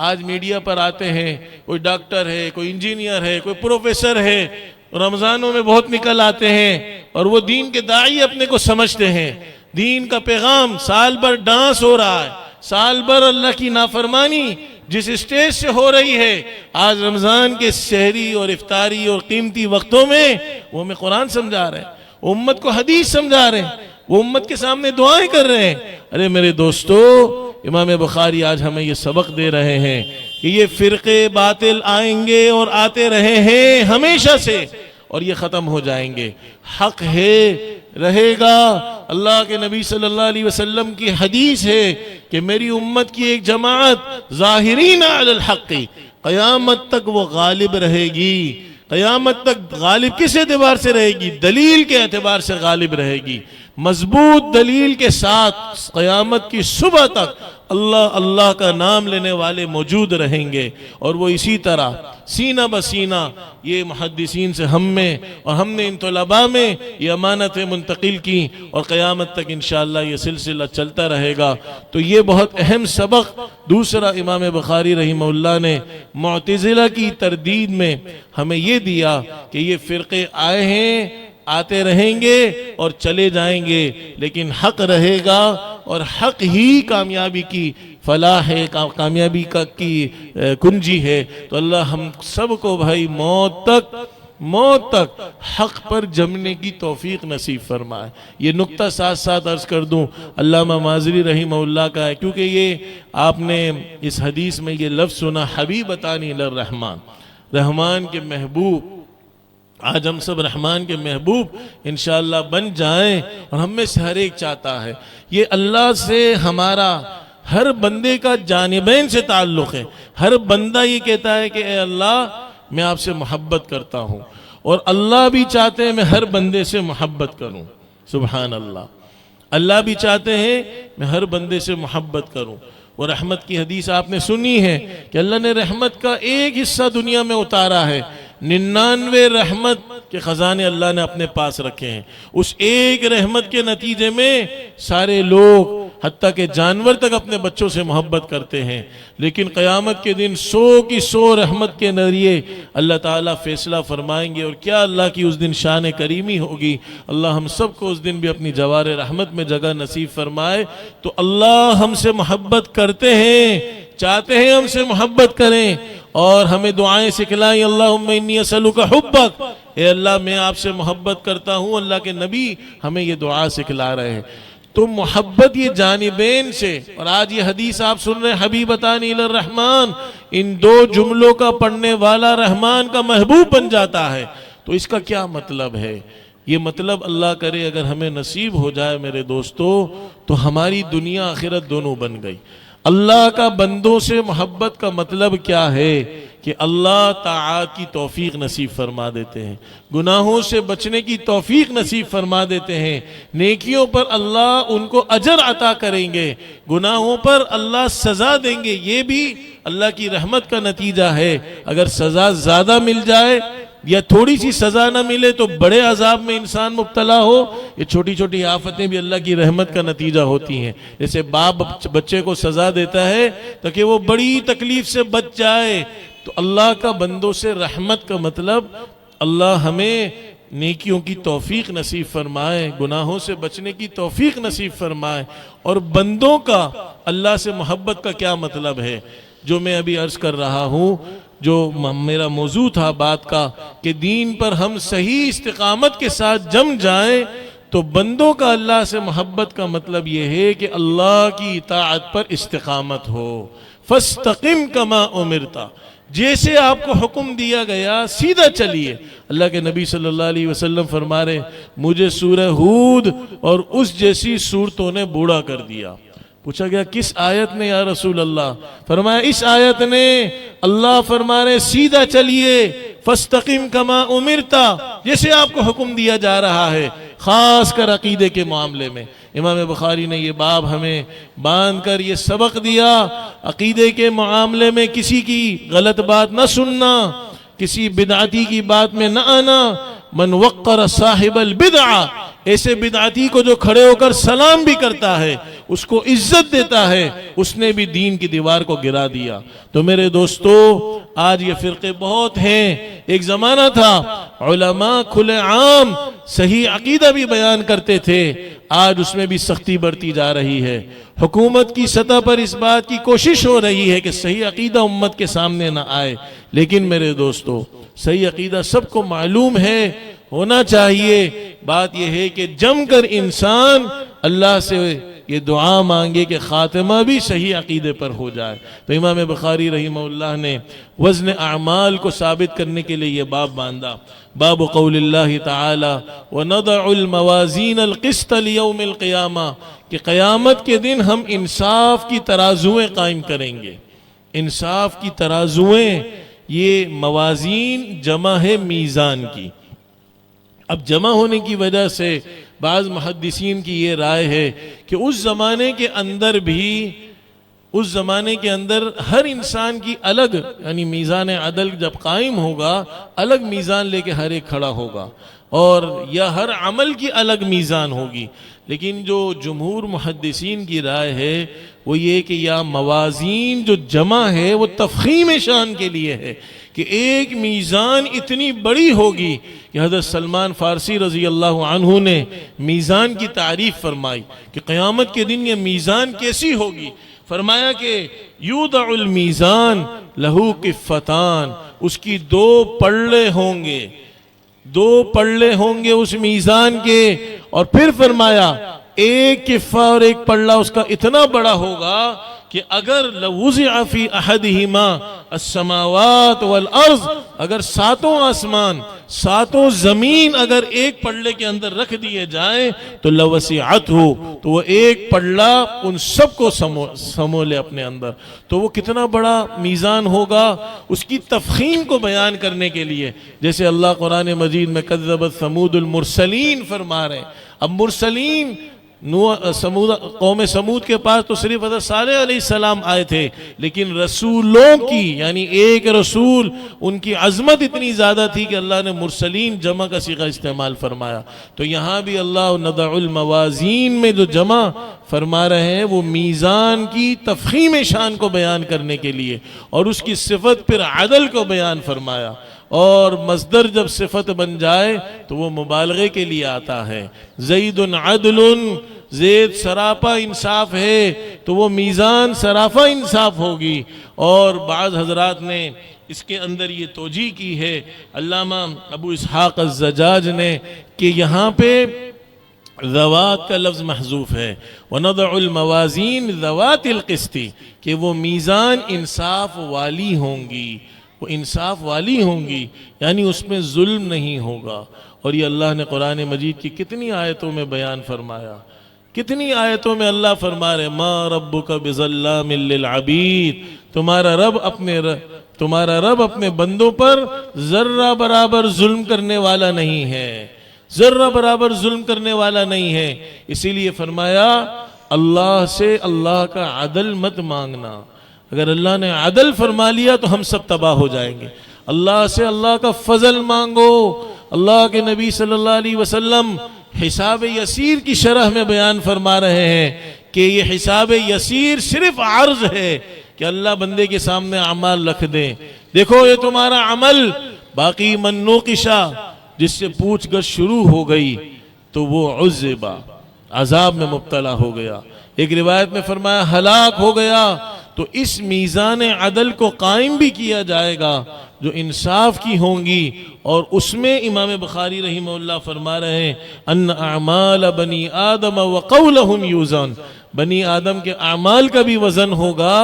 آج میڈیا پر آتے ہیں، کوئی ڈاکٹر ہے، کوئی انجینئر ہے، کوئی پروفیسر ہے، رمضانوں میں بہت نکل آتے ہیں اور وہ دین کے داعی اپنے کو سمجھتے ہیں۔ دین کا پیغام سال بھر ڈانس ہو رہا ہے، سال بھر اللہ کی نافرمانی جس اسٹیج سے ہو رہی ہے، آج رمضان کے سحری اور افطاری اور قیمتی وقتوں میں وہ ہمیں قرآن سمجھا رہے ہیں، وہ امت کو حدیث سمجھا رہے ہیں، وہ امت کے سامنے دعائیں کر رہے ہیں۔ ارے میرے دوستو، امام بخاری آج ہمیں یہ سبق دے رہے ہیں کہ یہ فرقے باطل آئیں گے اور آتے رہے ہیں ہمیشہ سے، اور یہ ختم ہو جائیں گے۔ حق ہے، رہے گا۔ اللہ کے نبی صلی اللہ علیہ وسلم کی حدیث ہے کہ میری امت کی ایک جماعت ظاہرین علی الحق، قیامت تک وہ غالب رہے گی۔ قیامت تک غالب کس اعتبار سے رہے گی؟ دلیل کے اعتبار سے غالب رہے گی، مضبوط دلیل کے ساتھ۔ قیامت کی صبح تک اللہ اللہ کا نام لینے والے موجود رہیں گے، اور وہ اسی طرح سینہ بسینہ یہ محدثین سے ہم میں اور ہم نے ان طلباء میں یہ امانت منتقل کی، اور قیامت تک انشاءاللہ یہ سلسلہ چلتا رہے گا۔ تو یہ بہت اہم سبق دوسرا امام بخاری رحمہ اللہ نے معتزلہ کی تردید میں ہمیں یہ دیا کہ یہ فرقے آئے ہیں، آتے رہیں گے اور چلے جائیں گے، لیکن حق رہے گا، اور حق ہی کامیابی کی فلاح ہے، کامیابی کی کنجی ہے۔ تو اللہ ہم سب کو بھائی موت تک موت تک حق پر جمنے کی توفیق نصیب فرمائے۔ یہ نقطہ ساتھ ساتھ عرض کر دوں، علامہ مازری رحمہ اللہ کا ہے، کیونکہ یہ آپ نے اس حدیث میں یہ لفظ سنا، حبیبتانی للرحمن، رحمان کے محبوب۔ آج ہم سب رحمان کے محبوب انشاءاللہ بن جائیں، اور ہم میں سے ہر ایک چاہتا ہے۔ یہ اللہ سے ہمارا ہر بندے کا جانبین سے تعلق ہے۔ ہر بندہ یہ کہتا ہے کہ اے اللہ میں آپ سے محبت کرتا ہوں، اور اللہ بھی چاہتے ہیں میں ہر بندے سے محبت کروں۔ سبحان اللہ، اللہ بھی چاہتے ہیں میں ہر بندے سے محبت کروں۔ وہ رحمت کی حدیث آپ نے سنی ہے کہ اللہ نے رحمت کا ایک حصہ دنیا میں اتارا ہے، 99 رحمت کے خزانے اللہ نے اپنے پاس رکھے ہیں۔ اس ایک رحمت کے نتیجے میں سارے لوگ حتیٰ کہ جانور تک اپنے بچوں سے محبت کرتے ہیں، لیکن قیامت کے دن 100 کی 100 رحمت کے ذریعے اللہ تعالیٰ فیصلہ فرمائیں گے، اور کیا اللہ کی اس دن شان کریمی ہوگی۔ اللہ ہم سب کو اس دن بھی اپنی جوار رحمت میں جگہ نصیب فرمائے۔ تو اللہ ہم سے محبت کرتے ہیں، چاہتے ہیں ہم سے محبت کریں، اور ہمیں دعائیں سکھلائیں، اللہم انی اسألک حبک، اے اللہ میں آپ سے محبت کرتا ہوں۔ اللہ کے نبی ہمیں یہ دعا سکھلا رہے ہیں۔ تو محبت یہ جانبین سے، اور آج یہ حدیث آپ سن رہے ہیں، حبیبتانی للرحمن، ان دو جملوں کا پڑھنے والا رحمان کا محبوب بن جاتا ہے۔ تو اس کا کیا مطلب ہے؟ یہ مطلب اللہ کرے اگر ہمیں نصیب ہو جائے میرے دوستو، تو ہماری دنیا آخرت دونوں بن گئی۔ اللہ کا بندوں سے محبت کا مطلب کیا ہے کہ اللہ طاعات کی توفیق نصیب فرما دیتے ہیں، گناہوں سے بچنے کی توفیق نصیب فرما دیتے ہیں، نیکیوں پر اللہ ان کو اجر عطا کریں گے، گناہوں پر اللہ سزا دیں گے۔ یہ بھی اللہ کی رحمت کا نتیجہ ہے۔ اگر سزا زیادہ مل جائے یا تھوڑی سی سزا نہ ملے تو بڑے عذاب میں انسان مبتلا ہو، یہ چھوٹی چھوٹی آفتیں بھی اللہ کی رحمت کا نتیجہ ہوتی ہیں۔ جیسے باپ بچے کو سزا دیتا ہے تاکہ وہ بڑی تکلیف سے بچ جائے، تو اللہ کا بندوں سے رحمت کا مطلب اللہ ہمیں نیکیوں کی توفیق نصیب فرمائے، گناہوں سے بچنے کی توفیق نصیب فرمائے۔ اور بندوں کا اللہ سے محبت کا کیا مطلب ہے، جو میں ابھی عرض کر رہا ہوں، جو میرا موضوع تھا بات کا، کہ دین پر ہم صحیح استقامت کے ساتھ جم جائیں، تو بندوں کا اللہ سے محبت کا مطلب یہ ہے کہ اللہ کی اطاعت پر استقامت ہو۔ فَاسْتَقِمْ كَمَا أُمِرْتَ، جیسے آپ کو حکم دیا گیا سیدھا چلیے۔ اللہ کے نبی صلی اللہ علیہ وسلم فرما رہے، مجھے سورہ ہود اور اس جیسی سورتوں نے بوڑھا کر دیا۔ پوچھا گیا کس آیت نے یا رسول اللہ؟ فرمایا اس آیت نے۔ اللہ فرما رہے سیدھا چلیے، فَاسْتَقِمْ كَمَا أُمِرْتَ، جیسے آپ کو حکم دیا جا رہا ہے، خاص کر عقیدے کے معاملے میں۔ امام بخاری نے یہ باب ہمیں باندھ کر یہ سبق دیا، عقیدے کے معاملے میں کسی کی غلط بات نہ سننا، کسی بدعتی کی بات میں نہ آنا۔ من وقر صاحب البدعہ، ایسے بدعتی کو جو کھڑے ہو کر سلام بھی کرتا ہے، اس کو عزت دیتا ہے، اس نے بھی دین کی دیوار کو گرا دیا۔ تو میرے دوستو، آج یہ فرقے بہت ہیں۔ ایک زمانہ تھا علماء کھلے عام صحیح عقیدہ بھی بیان کرتے تھے، آج اس میں بھی سختی بڑھتی جا رہی ہے۔ حکومت کی سطح پر اس بات کی کوشش ہو رہی ہے کہ صحیح عقیدہ امت کے سامنے نہ آئے، لیکن میرے دوستو صحیح عقیدہ سب کو معلوم ہے، ہونا چاہیے۔ بات یہ ہے کہ جم کر انسان اللہ سے یہ دعا مانگے کہ خاتمہ بھی صحیح عقیدے پر ہو جائے۔ تو امام بخاری رحمہ اللہ نے وزن اعمال کو ثابت کرنے کے لیے یہ باب باندھا، باب قول اللہ تعالی وَنَضَعُ الْمَوَازِينَ الْقِسْطَ لِيَوْمِ الْقِيَامَةِ، کہ قیامت کے دن ہم انصاف کی ترازویں قائم کریں گے۔ انصاف کی ترازویں، یہ موازین جمع ہے میزان کی۔ اب جمع ہونے کی وجہ سے بعض محدثین کی یہ رائے ہے کہ اس زمانے کے اندر بھی، اس زمانے کے اندر ہر انسان کی الگ، یعنی میزان عدل جب قائم ہوگا، الگ میزان لے کے ہر ایک کھڑا ہوگا، اور یا ہر عمل کی الگ میزان ہوگی۔ لیکن جو جمہور محدثین کی رائے ہے وہ یہ کہ یا موازین جو جمع ہے وہ تفخیم شان کے لیے ہے، کہ ایک میزان اتنی بڑی ہوگی کہ حضرت سلمان فارسی رضی اللہ عنہ نے میزان کی تعریف فرمائی کہ قیامت کے دن یہ میزان کیسی ہوگی۔ فرمایا کہ یوضع المیزان لہو کفتان، اس کی دو پلڑے ہوں گے، دو پلڑے ہوں گے اس میزان کے، اور پھر فرمایا ایک کفہ اور ایک پلڑا اس کا اتنا بڑا ہوگا کہ اگر لوضع فی احدہما السماوات والارض، اگر ساتوں آسمان ساتوں زمین اگر ایک پلڑے کے اندر رکھ دیے جائیں تو لوسعتہ، تو وہ ایک پلڑا ان سب کو سمو لے اپنے اندر. تو وہ کتنا بڑا میزان ہوگا، اس کی تفخیم کو بیان کرنے کے لیے جیسے اللہ قرآن مجید میں کذبت ثمود المرسلین فرما رہے ہیں. اب مرسلین قوم سمود کے پاس تو صرف حضرت صالح علیہ السلام آئے تھے، لیکن رسولوں کی یعنی ایک رسول ان کی عظمت اتنی زیادہ تھی کہ اللہ نے مرسلین جمع کا صیغہ استعمال فرمایا. تو یہاں بھی اللہ نضع الموازین میں جو جمع فرما رہے ہیں وہ میزان کی تفخیم شان کو بیان کرنے کے لیے، اور اس کی صفت پھر عدل کو بیان فرمایا. اور مصدر جب صفت بن جائے تو وہ مبالغے کے لیے آتا ہے. زید عدل، زید سراپا انصاف ہے، تو وہ میزان سراپا انصاف ہوگی. اور بعض حضرات نے اس کے اندر یہ توجیہ کی ہے، علامہ ابو اسحاق الزجاج نے، کہ یہاں پہ ذوات کا لفظ محذوف ہے، وَنَضَعُ الْمَوَازِينَ ذَوَاتِ الْقِسْطِ، کہ وہ میزان انصاف والی ہوں گی، وہ انصاف والی ہوں گی، یعنی اس میں ظلم نہیں ہوگا. اور یہ اللہ نے قرآن مجید کی کتنی آیتوں میں بیان فرمایا، کتنی آیتوں میں اللہ فرما رہے ما ربک بظلام للعبید، تمہارا رب اپنے بندوں پر ذرہ برابر ظلم کرنے والا نہیں ہے، ذرہ برابر ظلم کرنے والا نہیں ہے. اسی لیے فرمایا اللہ سے اللہ کا عدل مت مانگنا. اگر اللہ نے عدل فرما لیا تو ہم سب تباہ ہو جائیں گے. اللہ سے اللہ کا فضل مانگو. اللہ کے نبی صلی اللہ علیہ وسلم حساب یسیر کی شرح میں بیان فرما رہے ہیں کہ یہ حساب یسیر صرف عرض ہے کہ اللہ بندے کے سامنے اعمال رکھ دیں، دیکھو یہ تمہارا عمل، باقی من نوقشا، جس سے پوچھ گچھ شروع ہو گئی تو وہ عذبا، عذاب میں مبتلا ہو گیا. ایک روایت میں فرمایا ہلاک ہو گیا. تو اس میزان عدل کو قائم بھی کیا جائے گا جو انصاف کی ہوں گی. اور اس میں امام بخاری رحمہ اللہ فرما رہے ہیں ان اعمال بنی آدم وقولہم یوزن، بنی آدم کے اعمال کا بھی وزن ہوگا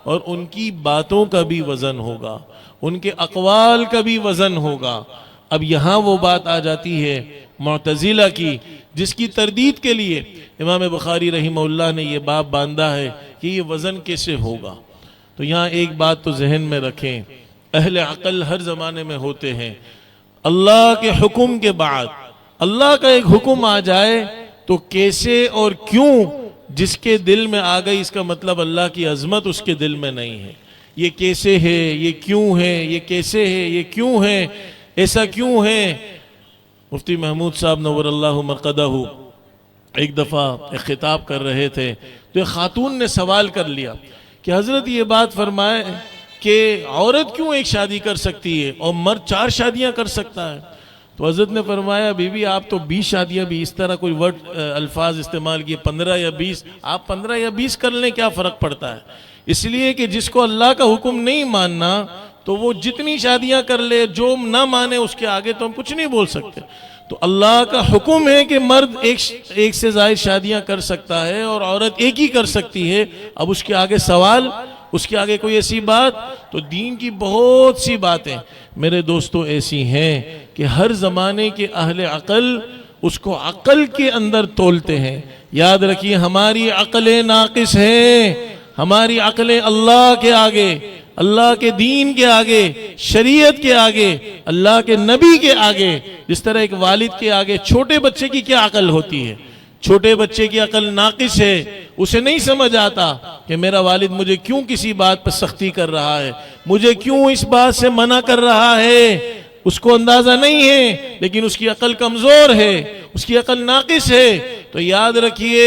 اور ان کی باتوں کا بھی وزن ہوگا، ان کے اقوال کا بھی وزن ہوگا. اب یہاں وہ بات آ جاتی ہے معتزلہ کی، جس کی تردید کے لیے امام بخاری رحمہ اللہ نے یہ باب باندھا ہے کہ یہ وزن کیسے ہوگا. تو یہاں ایک بات تو ذہن میں رکھیں، اہل عقل ہر زمانے میں ہوتے ہیں. اللہ کے حکم کے بعد اللہ کا ایک حکم آ جائے تو کیسے اور کیوں جس کے دل میں آ گئی، اس کا مطلب اللہ کی عظمت اس کے دل میں نہیں ہے. یہ کیسے ہے، یہ کیوں ہے، یہ کیسے ہے، یہ کیوں ہے، ایسا کیوں ہے. مفتی محمود صاحب نور اللہ مرقدہ ایک دفعہ ایک خطاب کر رہے تھے تو ایک خاتون نے سوال کر لیا کہ حضرت یہ بات فرمائے کہ عورت کیوں ایک شادی کر سکتی ہے اور مرد 4 شادیاں کر سکتا ہے. تو حضرت نے فرمایا بی بی آپ تو 20 شادیاں بھی، اس طرح کوئی الفاظ استعمال کیے، 15 یا 20، آپ 15 یا 20 کر لیں، کیا فرق پڑتا ہے. اس لیے کہ جس کو اللہ کا حکم نہیں ماننا تو وہ جتنی شادیاں کر لے، جو نہ مانے اس کے آگے تو ہم کچھ نہیں بول سکتے. تو اللہ کا حکم ہے کہ مرد ایک سے زائد شادیاں کر سکتا ہے اور عورت ایک ہی کر سکتی ہے. اب اس کے آگے سوال، اس کے آگے کوئی ایسی بات، تو دین کی بہت سی باتیں میرے دوستو ایسی ہیں کہ ہر زمانے کے اہل عقل اس کو عقل کے اندر تولتے ہیں. یاد رکھیے ہماری عقلیں ناقص ہیں، ہماری عقلیں اللہ کے آگے، اللہ کے دین کے آگے، شریعت کے آگے، اللہ کے نبی کے آگے، جس طرح ایک والد کے آگے چھوٹے بچے کی کیا عقل ہوتی ہے. چھوٹے بچے کی عقل ناقص ہے، اسے نہیں سمجھ آتا کہ میرا والد مجھے کیوں کسی بات پر سختی کر رہا ہے، مجھے کیوں اس بات سے منع کر رہا ہے. اس کو اندازہ نہیں ہے، لیکن اس کی عقل کمزور ہے، اس کی عقل ناقص ہے. تو یاد رکھیے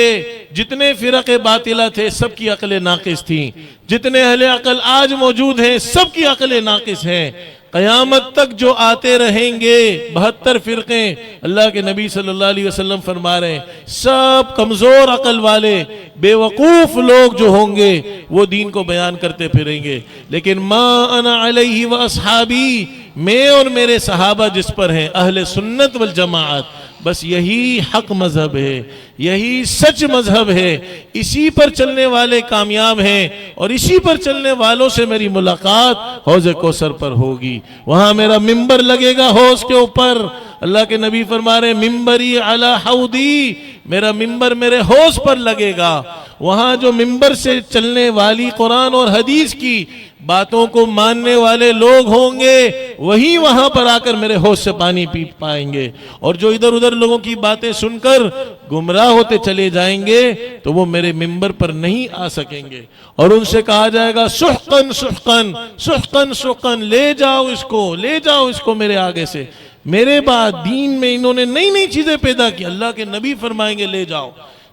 جتنے فرق باطلہ تھے سب کی عقلیں ناقص تھیں، جتنے اہل عقل آج موجود ہیں سب کی عقلیں ناقص ہیں. قیامت تک جو آتے رہیں گے 72 فرقے، اللہ کے نبی صلی اللہ علیہ وسلم فرما رہے ہیں سب کمزور عقل والے بے وقوف لوگ جو ہوں گے وہ دین کو بیان کرتے پھریں گے. لیکن ما انا علیہ واصحابی، میں اور میرے صحابہ جس پر ہیں اہل سنت والجماعت، بس یہی حق مذہب ہے، یہی سچ مذہب ہے، اسی پر چلنے والے کامیاب ہیں، اور اسی پر چلنے والوں سے میری ملاقات حوض کوثر پر ہوگی۔ وہاں میرا ممبر لگے گا حوض کے اوپر، اللہ کے نبی فرما رہے ممبری علی حوضی، میرا ممبر میرے حوض پر لگے گا۔ وہاں جو ممبر سے چلنے والی قرآن اور حدیث کی باتوں کو ماننے والے لوگ ہوں گے، وہی وہاں پر آ کر میرے حوض سے پانی پی پائیں گے، اور جو ادھر ادھر لوگوں کی باتیں سن کر گمراہ ہوتے چلے جائیں گے تو وہ میرے ممبر پر نہیں آ سکیں گے، اور ان سے کہا جائے گا سحقن سحقن سحقن سحقن، لے جاؤ اس کو میرے آگے سے۔ میرے بعد دین میں انہوں نے نئی نئی چیزیں پیدا کی، اللہ کے نبی فرمائیں گے لے جاؤ،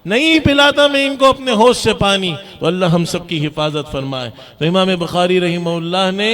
نہیں پلاتا میں ان کو اپنے حوض سے پانی، تو اللہ ہم سب کی حفاظت فرمائے۔ تو امام بخاری رحمہ اللہ نے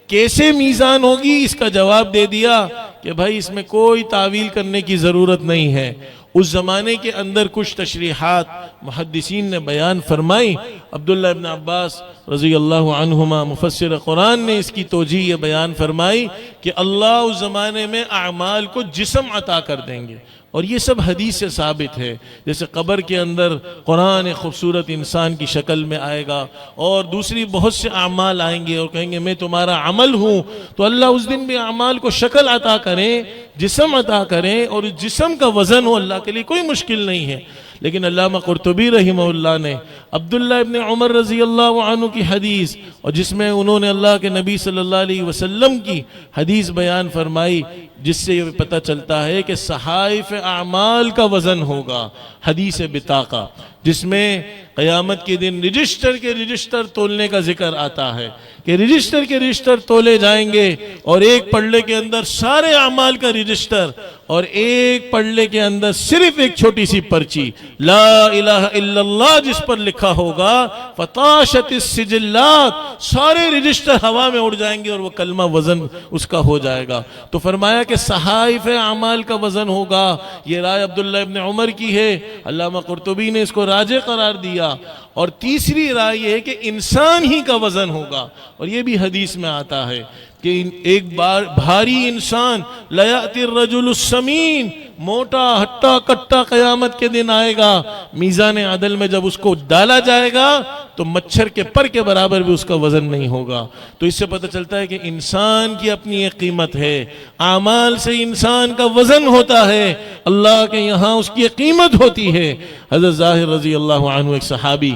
کیسے میزان ہوگی اس کا جواب دے دیا کہ بھائی اس میں کوئی تعویل کرنے کی ضرورت نہیں ہے۔ اس زمانے کے اندر کچھ تشریحات محدثین نے بیان فرمائی۔ عبداللہ ابن عباس رضی اللہ عنہما مفسر قرآن نے اس کی توجیہ یہ بیان فرمائی کہ اللہ اس زمانے میں اعمال کو جسم عطا کر دیں گے، اور یہ سب حدیث سے ثابت ہے۔ جیسے قبر کے اندر قرآن ایک خوبصورت انسان کی شکل میں آئے گا، اور دوسری بہت سے اعمال آئیں گے اور کہیں گے میں تمہارا عمل ہوں، تو اللہ اس دن بھی اعمال کو شکل عطا کریں، جسم عطا کریں، اور اس جسم کا وزن ہو، اللہ کے لیے کوئی مشکل نہیں ہے۔ لیکن علامہ قرطبی رحمہ اللہ نے عبداللہ ابن عمر رضی اللہ عنہ کی حدیث، اور جس میں انہوں نے اللہ کے نبی صلی اللہ علیہ وسلم کی حدیث بیان فرمائی، جس سے یہ پتہ چلتا ہے کہ صحائف اعمال کا وزن ہوگا، حدیث بطاقہ، جس میں قیامت کے دن رجسٹر کے رجسٹر تولنے کا ذکر آتا ہے کہ رجسٹر کے رجسٹر تولے جائیں گے، اور ایک پلڑے کے اندر سارے اعمال کا رجسٹر، اور ایک پلڑے کے اندر صرف ایک چھوٹی سی پرچی لا الہ الا اللہ جس پر لکھا ہوگا، فطاشت السجلات، سارے رجسٹر ہوا میں اڑ جائیں گے اور وہ کلمہ وزن اس کا ہو جائے گا۔ تو فرمایا کہ صحائف اعمال کا وزن ہوگا۔ یہ رائے عبداللہ ابن عمر کی ہے، علامہ قرطبی نے اس کو راجح قرار دیا۔ اور تیسری رائے یہ ہے کہ انسان ہی کا وزن ہوگا، اور یہ بھی حدیث میں آتا ہے کہ ایک بار بھاری انسان لیاتی الرجل السمین، موٹا ہٹا کٹا قیامت کے دن آئے گا، میزان عدل میں جب اس کو ڈالا جائے گا تو مچھر کے پر کے برابر بھی اس کا وزن نہیں ہوگا۔ تو اس سے پتہ چلتا ہے کہ انسان کی اپنی ایک قیمت ہے، اعمال سے انسان کا وزن ہوتا ہے، اللہ کے یہاں اس کی ایک قیمت ہوتی ہے۔ حضرت ظاہر رضی اللہ عنہ ایک صحابی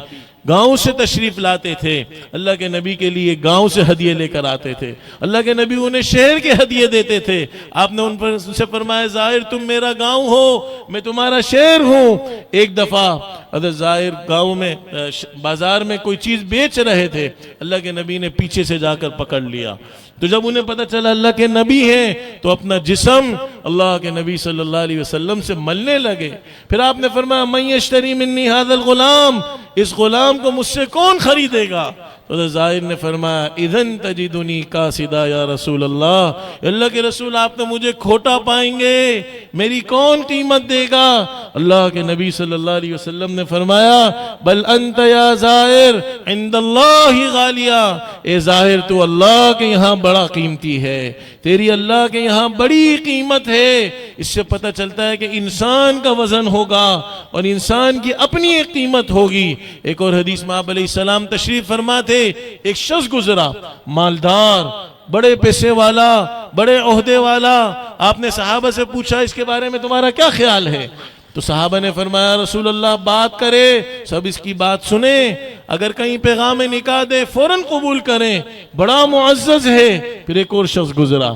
گاؤں سے تشریف لاتے تھے، اللہ کے نبی کے لیے گاؤں سے ہدیے لے کر آتے تھے، اللہ کے نبی انہیں شہر کے ہدیے دیتے تھے۔ آپ نے ان سے فرمایا ظاہر تم میرا گاؤں ہو، میں تمہارا شہر ہوں۔ ایک دفعہ حضرت ظاہر گاؤں میں بازار میں کوئی چیز بیچ رہے تھے، اللہ کے نبی نے پیچھے سے جا کر پکڑ لیا۔ تو جب انہیں پتہ چلا اللہ کے نبی ہیں تو اپنا جسم اللہ کے نبی صلی اللہ علیہ وسلم سے ملنے لگے۔ پھر آپ نے فرمایا من یشتری منی ھذا الغلام، اس غلام کو مجھ سے کون خریدے گا؟ تو حضرت ظاہر نے فرمایا اذن تجدنی قاصدا یا رسول اللہ کے رسول آپ تو مجھے کھوٹا پائیں گے، میری کون قیمت دے گا؟ اللہ کے نبی صلی اللہ علیہ وسلم نے فرمایا بل انت یا ظاہر عند اللہ غالیہ، اے ظاہر تو اللہ کے یہاں بڑا قیمتی ہے، تیری اللہ کے یہاں بڑی قیمت ہے۔ اس سے پتہ چلتا ہے کہ انسان کا وزن ہوگا اور انسان کی اپنی ایک قیمت ہوگی۔ ایک اور حدیث میں آپ علیہ السلام تشریف فرما تھے، ایک شخص گزرا مالدار، بڑے پیسے والا، بڑے عہدے والا۔ آپ نے صحابہ سے پوچھا اس کے بارے میں تمہارا کیا خیال ہے؟ تو صحابہ نے فرمایا رسول اللہ بات کرے سب اس کی بات سنیں، اگر کہیں پیغام نکاح دے فوراً قبول کریں، بڑا معزز ہے۔ پھر ایک اور شخص گزرا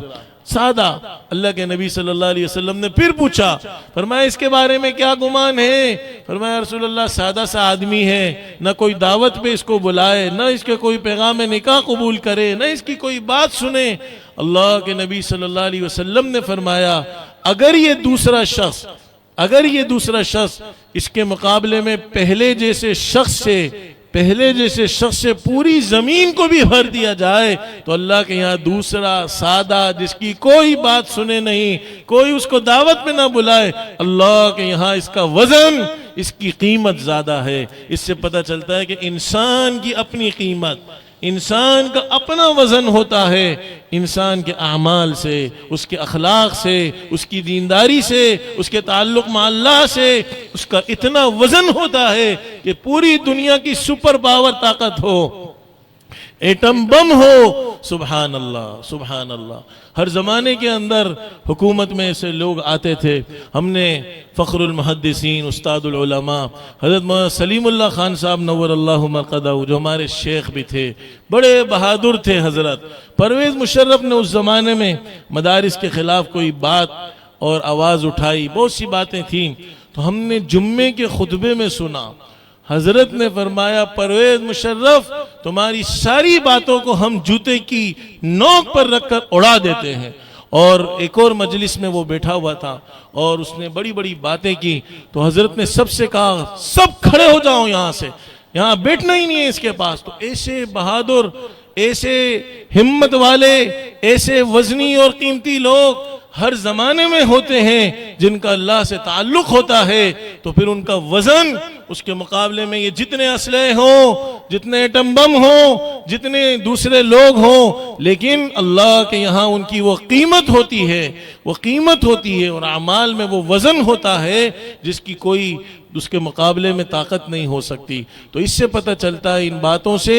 سادہ، اللہ کے نبی صلی اللہ علیہ وسلم نے پھر پوچھا، فرمایا اس کے بارے میں کیا گمان ہے؟ فرمایا رسول اللہ سادہ سا آدمی ہے، نہ کوئی دعوت پہ اس کو بلائے، نہ اس کے کوئی پیغام نکاح قبول کرے، نہ اس کی کوئی بات سنے۔ اللہ کے نبی صلی اللہ علیہ وسلم نے فرمایا اگر یہ دوسرا شخص اس کے مقابلے میں پہلے جیسے شخص سے پوری زمین کو بھی بھر دیا جائے تو اللہ کے یہاں دوسرا سادہ جس کی کوئی بات سنے نہیں، کوئی اس کو دعوت میں نہ بلائے، اللہ کے یہاں اس کا وزن، اس کی قیمت زیادہ ہے۔ اس سے پتہ چلتا ہے کہ انسان کی اپنی قیمت، انسان کا اپنا وزن ہوتا ہے، انسان کے اعمال سے، اس کے اخلاق سے، اس کی دینداری سے، اس کے تعلق مع اللہ سے، اس کا اتنا وزن ہوتا ہے کہ پوری دنیا کی سپر پاور طاقت ہو، ایٹم بم ہو، سبحان اللہ سبحان اللہ۔ ہر زمانے کے اندر حکومت میں ایسے لوگ آتے تھے۔ ہم نے فخر المحدثین استاد العلماء حضرت مولانا سلیم اللہ خان صاحب نور اللہ مرقدہ، جو ہمارے شیخ بھی تھے، بڑے بہادر تھے حضرت۔ پرویز مشرف نے اس زمانے میں مدارس کے خلاف کوئی بات اور آواز اٹھائی، بہت سی باتیں تھیں، تو ہم نے جمعے کے خطبے میں سنا، حضرت نے فرمایا پرویز مشرف تمہاری ساری باتوں کو ہم جوتے کی نوک پر رکھ کر اڑا دیتے ہیں۔ اور ایک اور مجلس میں وہ بیٹھا ہوا تھا اور اس نے بڑی بڑی باتیں کی، تو حضرت نے سب سے کہا سب کھڑے ہو جاؤ یہاں سے، یہاں بیٹھنا ہی نہیں ہے اس کے پاس۔ تو ایسے بہادر، ایسے ہمت والے، ایسے وزنی اور قیمتی لوگ ہر زمانے میں ہوتے ہیں جن کا اللہ سے تعلق ہوتا ہے، تو پھر ان کا وزن اس کے مقابلے میں یہ جتنے اسلحے ہوں، جتنے ایٹم بم ہوں، جتنے دوسرے لوگ ہوں، لیکن اللہ کے یہاں ان کی وہ قیمت ہوتی ہے، وہ قیمت ہوتی ہے، اور اعمال میں وہ وزن ہوتا ہے جس کی کوئی اس کے مقابلے میں طاقت نہیں ہو سکتی۔ تو اس سے پتہ چلتا ہے ان باتوں سے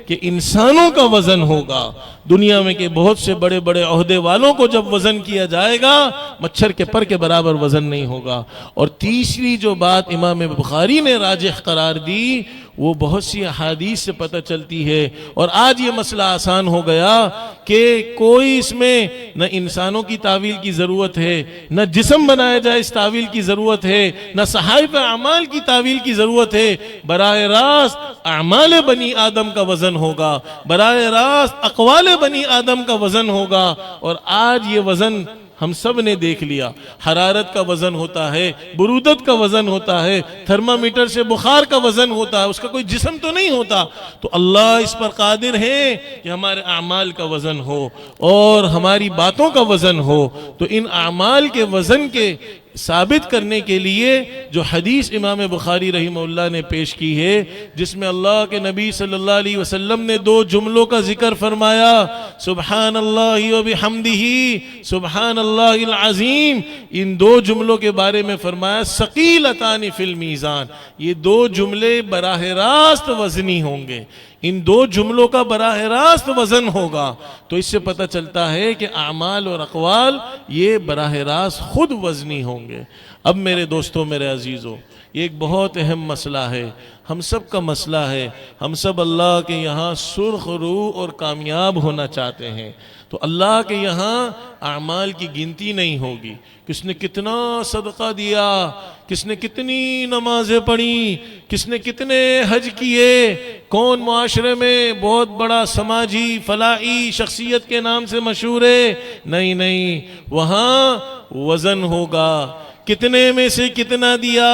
کہ انسانوں کا وزن ہوگا دنیا میں، کہ بہت سے بڑے بڑے عہدے والوں کو جب وزن کیا جائے گا مچھر کے پر کے برابر وزن نہیں ہوگا۔ اور تیسری جو بات امام بخاری نے راجح قرار دی وہ بہت سی احادیث سے پتہ چلتی ہے، اور آج یہ مسئلہ آسان ہو گیا کہ کوئی اس میں نہ انسانوں کی تعویل کی ضرورت ہے، نہ جسم بنایا جائے اس تعویل کی ضرورت ہے، نہ صحائف اعمال کی تعویل کی ضرورت ہے۔ براہ راست اعمال بنی آدم کا وزن ہوگا، براہ راست اقوال بنی آدم کا وزن ہوگا، اور آج یہ وزن ہم سب نے دیکھ لیا۔ حرارت کا وزن ہوتا ہے، برودت کا وزن ہوتا ہے، تھرمامیٹر سے بخار کا وزن ہوتا ہے، اس کا کوئی جسم تو نہیں ہوتا۔ تو اللہ اس پر قادر ہے کہ ہمارے اعمال کا وزن ہو اور ہماری باتوں کا وزن ہو۔ تو ان اعمال کے وزن کے ثابت کرنے کے لیے جو حدیث امام بخاری رحمہ اللہ نے پیش کی ہے، جس میں اللہ کے نبی صلی اللہ علیہ وسلم نے دو جملوں کا ذکر فرمایا، سبحان اللہ و بحمدہ سبحان اللہ العظیم، ان دو جملوں کے بارے میں فرمایا ثقیلتان فی المیزان، یہ دو جملے براہ راست وزنی ہوں گے، ان دو جملوں کا براہ راست وزن ہوگا۔ تو اس سے پتہ چلتا ہے کہ اعمال اور اقوال یہ براہ راست خود وزنی ہوں گے۔ اب میرے دوستوں، میرے عزیزوں، یہ ایک بہت اہم مسئلہ ہے، ہم سب کا مسئلہ ہے، ہم سب اللہ کے یہاں سرخ روح اور کامیاب ہونا چاہتے ہیں۔ تو اللہ کے یہاں اعمال کی گنتی نہیں ہوگی، کس نے کتنا صدقہ دیا، کس نے کتنی نمازیں پڑھی، کس نے کتنے حج کیے، کون معاشرے میں بہت بڑا سماجی فلاحی شخصیت کے نام سے مشہور ہے، نہیں، وہاں وزن ہوگا، کتنے میں سے کتنا دیا۔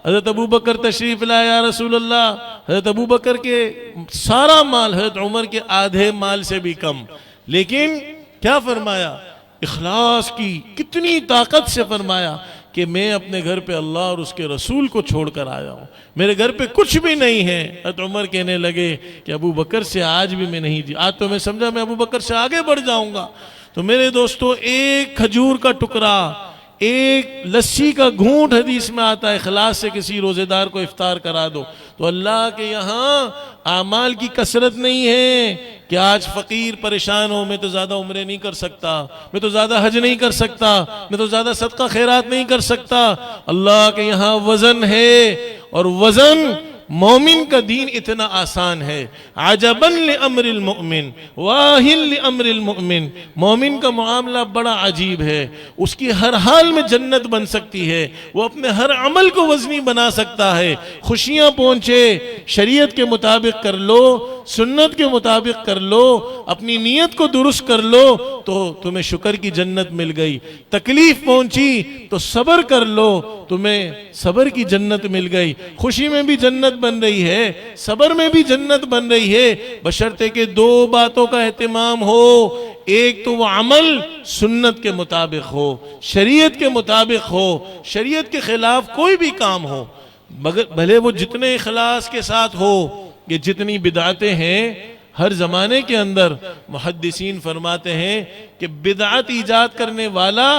حضرت ابو بکر تشریف لائے یا رسول اللہ، حضرت ابو بکر کے سارا مال حضرت عمر کے آدھے مال سے بھی کم، لیکن کیا فرمایا؟ اخلاص کی کتنی طاقت سے فرمایا کہ میں اپنے گھر پہ اللہ اور اس کے رسول کو چھوڑ کر آیا ہوں، میرے گھر پہ کچھ بھی نہیں ہے۔ حضرت عمر کہنے لگے کہ ابو بکر سے آج بھی میں نہیں آج تو میں سمجھا میں ابو بکر سے آگے بڑھ جاؤں گا۔ تو میرے دوستو، ایک کھجور کا ٹکڑا، ایک لسی کا گھونٹ حدیث میں آتا ہے، اخلاص سے کسی روزے دار کو افطار کرا دو۔ تو اللہ کے یہاں اعمال کی کثرت نہیں ہے کہ آج فقیر پریشان ہو، میں تو زیادہ عمرے نہیں کر سکتا، میں تو زیادہ حج نہیں کر سکتا، میں تو زیادہ صدقہ خیرات نہیں کر سکتا۔ اللہ کے یہاں وزن ہے، اور وزن مومن کا دین اتنا آسان ہے۔ عجباً لامر المؤمن واہن لامر المؤمن، مومن کا معاملہ بڑا عجیب ہے، اس کی ہر حال میں جنت بن سکتی ہے، وہ اپنے ہر عمل کو وزنی بنا سکتا ہے۔ خوشیاں پہنچے، شریعت کے مطابق کر لو، سنت کے مطابق کر لو، اپنی نیت کو درست کر لو تو تمہیں شکر کی جنت مل گئی۔ تکلیف پہنچی تو صبر کر لو، تمہیں صبر کی جنت مل گئی۔ خوشی میں بھی جنت بن رہی ہے، صبر میں بھی جنت بن رہی ہے، بشرطے کہ دو باتوں کا اہتمام ہو۔ ایک تو وہ عمل سنت کے مطابق ہو، شریعت کے مطابق ہو، شریعت کے خلاف کوئی بھی کام ہو، بھلے وہ جتنے اخلاص کے ساتھ ہو۔ یہ جتنی بدعتیں ہیں، ہر زمانے کے اندر محدثین فرماتے ہیں کہ بدعت ایجاد کرنے والا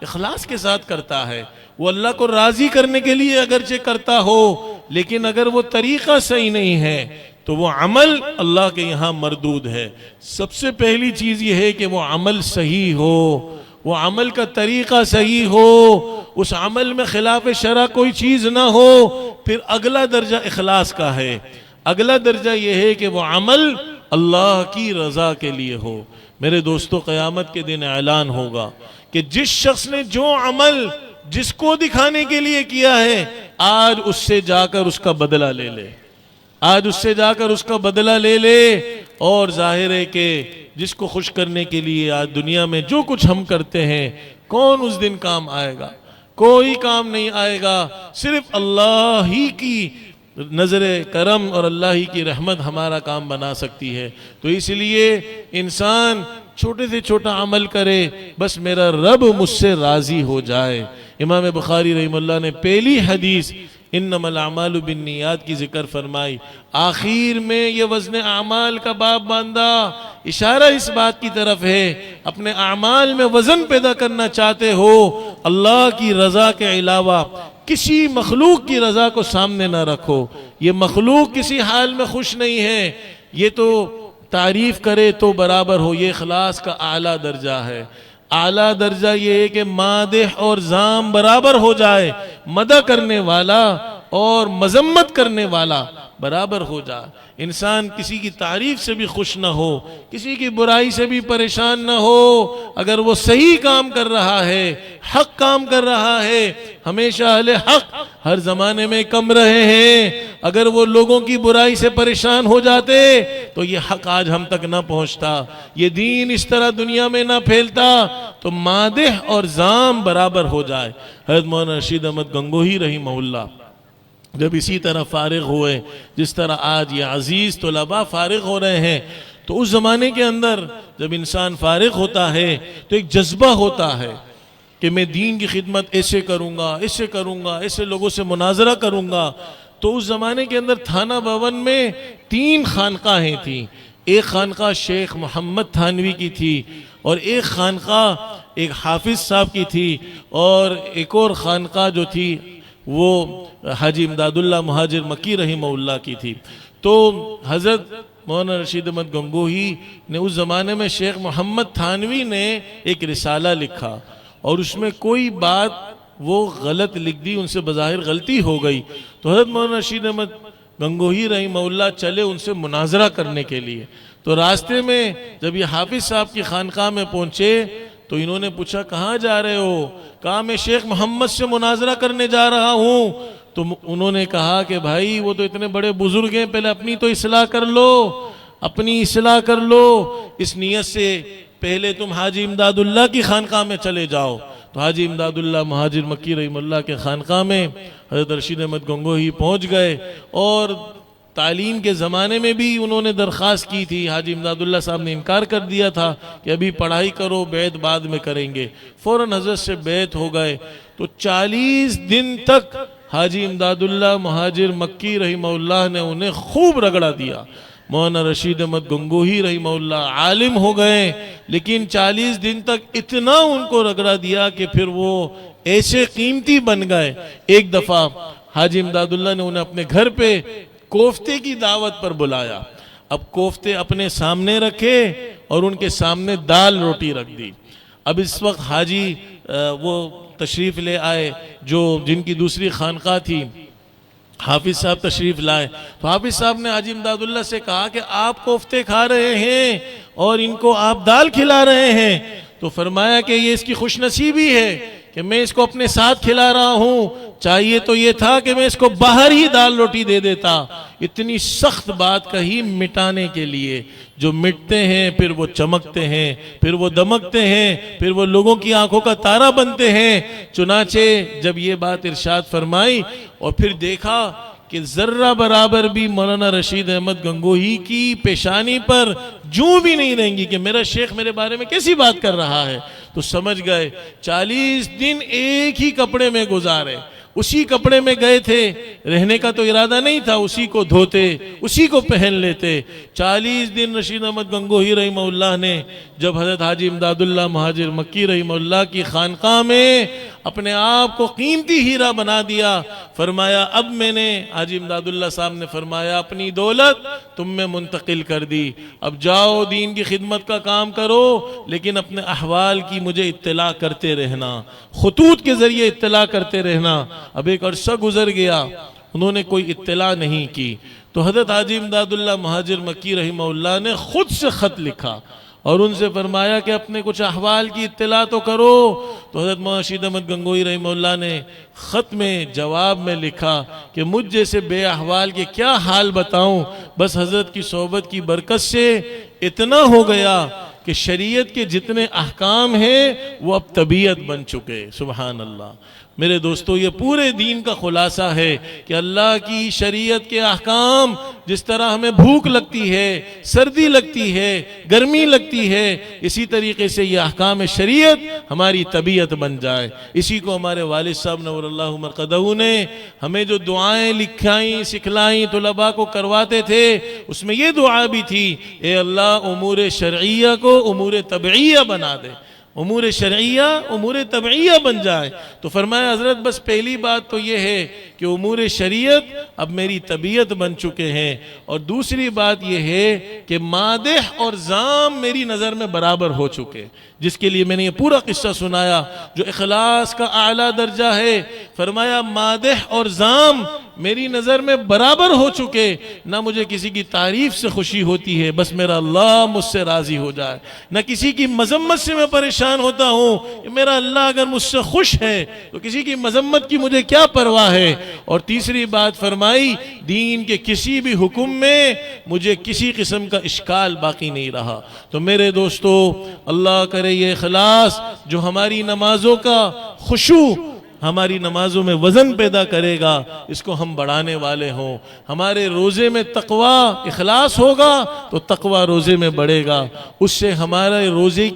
اخلاص کے ساتھ کرتا ہے، وہ اللہ کو راضی کرنے کے لیے اگرچہ کرتا ہو، لیکن اگر وہ طریقہ صحیح نہیں ہے تو وہ عمل اللہ کے یہاں مردود ہے۔ سب سے پہلی چیز یہ ہے کہ وہ عمل صحیح ہو، وہ عمل کا طریقہ صحیح ہو، اس عمل میں خلاف شرع کوئی چیز نہ ہو۔ پھر اگلا درجہ اخلاص کا ہے، اگلا درجہ یہ ہے کہ وہ عمل اللہ کی رضا کے لیے ہو۔ میرے دوستو، قیامت کے دن اعلان ہوگا کہ جس شخص نے جو عمل جس کو دکھانے کے لیے کیا ہے، آج اس سے جا کر اس کا بدلہ لے لے، آج اس سے جا کر اس کا بدلہ لے لے۔ اور ظاہر ہے کہ جس کو خوش کرنے کے لیے آج دنیا میں جو کچھ ہم کرتے ہیں، کون اس دن کام آئے گا؟ کوئی کام نہیں آئے گا، صرف اللہ ہی کی نظر کرم اور اللہ ہی کی رحمت ہمارا کام بنا سکتی ہے۔ تو اس لیے انسان چھوٹے سے چھوٹا عمل کرے، بس میرا رب مجھ سے راضی ہو جائے۔ امام بخاری رحمہ اللہ نے پہلی حدیث انما الاعمال بالنیات کی ذکر فرمائی، آخر میں یہ وزن اعمال کا باب باندھا، اشارہ اس بات کی طرف ہے اپنے اعمال میں وزن پیدا کرنا چاہتے ہو، اللہ کی رضا کے علاوہ کسی مخلوق کی رضا کو سامنے نہ رکھو۔ یہ مخلوق کسی حال میں خوش نہیں ہے، یہ تو تعریف کرے تو برابر ہو، یہ اخلاص کا اعلیٰ درجہ ہے۔ اعلیٰ درجہ یہ ہے کہ مادح اور ذام برابر ہو جائے، مدح کرنے والا اور مذمت کرنے والا برابر ہو جائے۔ انسان کسی کی تعریف سے بھی خوش نہ ہو، کسی کی برائی سے بھی پریشان نہ ہو۔ اگر وہ صحیح کام کر رہا ہے، حق کام کر رہا ہے، ہمیشہ اہل حق ہر زمانے میں کم رہے ہیں، اگر وہ لوگوں کی برائی سے پریشان ہو جاتے تو یہ حق آج ہم تک نہ پہنچتا، یہ دین اس طرح دنیا میں نہ پھیلتا۔ تو مادح اور ذام برابر ہو جائے۔ حضرت مولانا رشید احمد گنگوہی رحمہ اللہ جب اسی طرح فارغ ہوئے، جس طرح آج یہ عزیز طلباء فارغ ہو رہے ہیں، تو اس زمانے کے اندر جب انسان فارغ ہوتا ہے تو ایک جذبہ ہوتا ہے کہ میں دین کی خدمت ایسے کروں گا، ایسے کروں گا، ایسے لوگوں سے مناظرہ کروں گا۔ تو اس زمانے کے اندر تھانہ بھون میں 3 خانقاہیں تھیں، ایک خانقاہ شیخ محمد تھانوی کی تھی، اور ایک خانقاہ ایک حافظ صاحب کی تھی، اور ایک اور خانقاہ جو تھی وہ حاجی امداد اللہ مہاجر مکی رحمہ اللہ کی تھی۔ تو حضرت مولانا رشید احمد گنگوہی نے اس زمانے میں شیخ محمد تھانوی نے ایک رسالہ لکھا، اور اس میں کوئی بات وہ غلط لکھ دی، ان سے بظاہر غلطی ہو گئی۔ تو حضرت مولانا رشید احمد گنگوہی رحمہ اللہ چلے ان سے مناظرہ کرنے کے لیے۔ تو راستے میں جب یہ حافظ صاحب کی خانقاہ میں پہنچے تو انہوں نے پوچھا کہاں جا رہے ہو؟ کہا میں شیخ محمد سے مناظرہ کرنے جا رہا ہوں۔ تو انہوں نے کہا کہ بھائی وہ تو اتنے بڑے بزرگ ہیں، پہلے اپنی تو اصلاح کر لو، اپنی اصلاح کر لو، اس نیت سے پہلے تم حاجی امداد اللہ کی خانقاہ میں چلے جاؤ۔ تو حاجی امداد اللہ مہاجر مکی رحمہ اللہ کے خانقاہ میں حضرت رشید احمد گنگوہی پہنچ گئے، اور تعلیم کے زمانے میں بھی انہوں نے درخواست کی تھی، حاجی امداد اللہ صاحب نے انکار کر دیا تھا کہ ابھی پڑھائی کرو، بیعت بعد میں کریں گے۔ فوراً حضرت سے بیعت ہو گئے۔ تو 40 دن تک حاجی امداد اللہ مہاجر مکی رحمہ اللہ نے انہیں خوب رگڑا دیا۔ مولانا رشید احمد گنگوہی رحمہ اللہ عالم ہو گئے، لیکن 40 دن تک اتنا ان کو رگڑا دیا کہ پھر وہ ایسے قیمتی بن گئے۔ ایک دفعہ حاجی امداد اللہ نے انہیں اپنے گھر پہ کوفتے کی دعوت پر بلایا۔ اب کوفتے اپنے سامنے رکھے اور ان کے سامنے دال روٹی رکھ دی۔ اب اس وقت حاجی وہ تشریف لے آئے جو جن کی دوسری خانقاہ تھی، حافظ صاحب تشریف لائے۔ تو حافظ صاحب نے حاجی امداد اللہ سے کہا کہ آپ کوفتے کھا رہے ہیں اور ان کو آپ دال کھلا رہے ہیں۔ تو فرمایا کہ یہ اس کی خوش نصیبی ہے کہ میں اس کو اپنے ساتھ کھلا رہا ہوں، چاہیے تو یہ تھا کہ میں اس کو باہر ہی دال روٹی دے دیتا۔ اتنی سخت بات کہی مٹانے کے لیے۔ جو مٹتے ہیں پھر وہ چمکتے ہیں، پھر وہ دمکتے ہیں، پھر وہ لوگوں کی آنکھوں کا تارا بنتے ہیں۔ چنانچہ جب یہ بات ارشاد فرمائی اور پھر دیکھا کہ ذرہ برابر بھی مولانا رشید احمد گنگوہی کی پیشانی پر جوں بھی نہیں رہیں گی کہ میرا شیخ میرے بارے میں کیسی بات کر رہا ہے، تو سمجھ گئے 40 دن ایک ہی کپڑے میں گزارے، اسی کپڑے میں گئے تھے، رہنے کا تو ارادہ نہیں تھا، اسی کو دھوتے، اسی کو پہن لیتے۔ 40 دن رشید احمد گنگوہی رحمہ اللہ نے جب حضرت حاجی امداد اللہ مہاجر مکی رحمہ اللہ کی خانقاہ میں اپنے آپ کو قیمتی ہیرا بنا دیا، فرمایا اب میں نے، حاجی امداد اللہ صاحب نے فرمایا اپنی دولت تم میں منتقل کر دی، اب جاؤ دین کی خدمت کا کام کرو، لیکن اپنے احوال کی مجھے اطلاع کرتے رہنا، خطوط کے ذریعے اطلاع کرتے رہنا۔ اب ایک عرصہ گزر گیا، انہوں نے کوئی اطلاع نہیں کی، تو حضرت حاجی امداد اللہ مہاجر مکی رحمہ اللہ نے خود سے خط لکھا اور ان سے فرمایا کہ اپنے کچھ احوال کی اطلاع تو کرو۔ تو حضرت مولانا رشید احمد گنگوہی رحمہ اللہ نے خط میں جواب میں لکھا کہ مجھ جیسے بے احوال کے کیا حال بتاؤں، بس حضرت کی صحبت کی برکت سے اتنا ہو گیا کہ شریعت کے جتنے احکام ہیں وہ اب طبیعت بن چکے۔ سبحان اللہ۔ میرے دوستو، یہ پورے دین کا خلاصہ ہے کہ اللہ کی شریعت کے احکام، جس طرح ہمیں بھوک لگتی ہے، سردی لگتی ہے، گرمی لگتی ہے، اسی طریقے سے یہ احکام شریعت ہماری طبیعت بن جائے۔ اسی کو ہمارے والد صاحب نور اللہ مرقدہ نے ہمیں جو دعائیں لکھائیں سکھلائیں طلباء کو کرواتے تھے، اس میں یہ دعا بھی تھی، اے اللہ امور شرعیہ کو امور طبعیہ بنا دے، امور شرعیہ امور طبعیہ بن جائے۔ تو فرمایا حضرت بس پہلی بات تو یہ ہے کہ امور شریعت اب میری طبیعت بن چکے ہیں، اور دوسری بات یہ ہے کہ مادح اور ذام میری نظر میں برابر ہو چکے، جس کے لیے میں نے یہ پورا قصہ سنایا جو اخلاص کا اعلیٰ درجہ ہے۔ فرمایا مادح اور ذام میری نظر میں برابر ہو چکے، نہ مجھے کسی کی تعریف سے خوشی ہوتی ہے، بس میرا اللہ مجھ سے راضی ہو جائے، نہ کسی کی مذمت سے میں پریشان ہوتا ہوں کہ میرا اللہ اگر مجھ سے خوش ہے تو کسی کی مذمت کی مجھے کیا پرواہ ہے۔ اور تیسری بات فرمائی، دین کے کسی بھی حکم میں مجھے کسی قسم کا اشکال باقی نہیں رہا۔ تو میرے دوستو، اللہ کرے یہ اخلاص جو ہماری نمازوں کا خشوع، ہماری نمازوں میں وزن پیدا کرے گا، اس کو ہم بڑھانے والے ہوں۔ ہمارے روزے میں تقوی اخلاص ہوگا تو تقوی روزے میں بڑھے گا، اس سے ہمارے روزے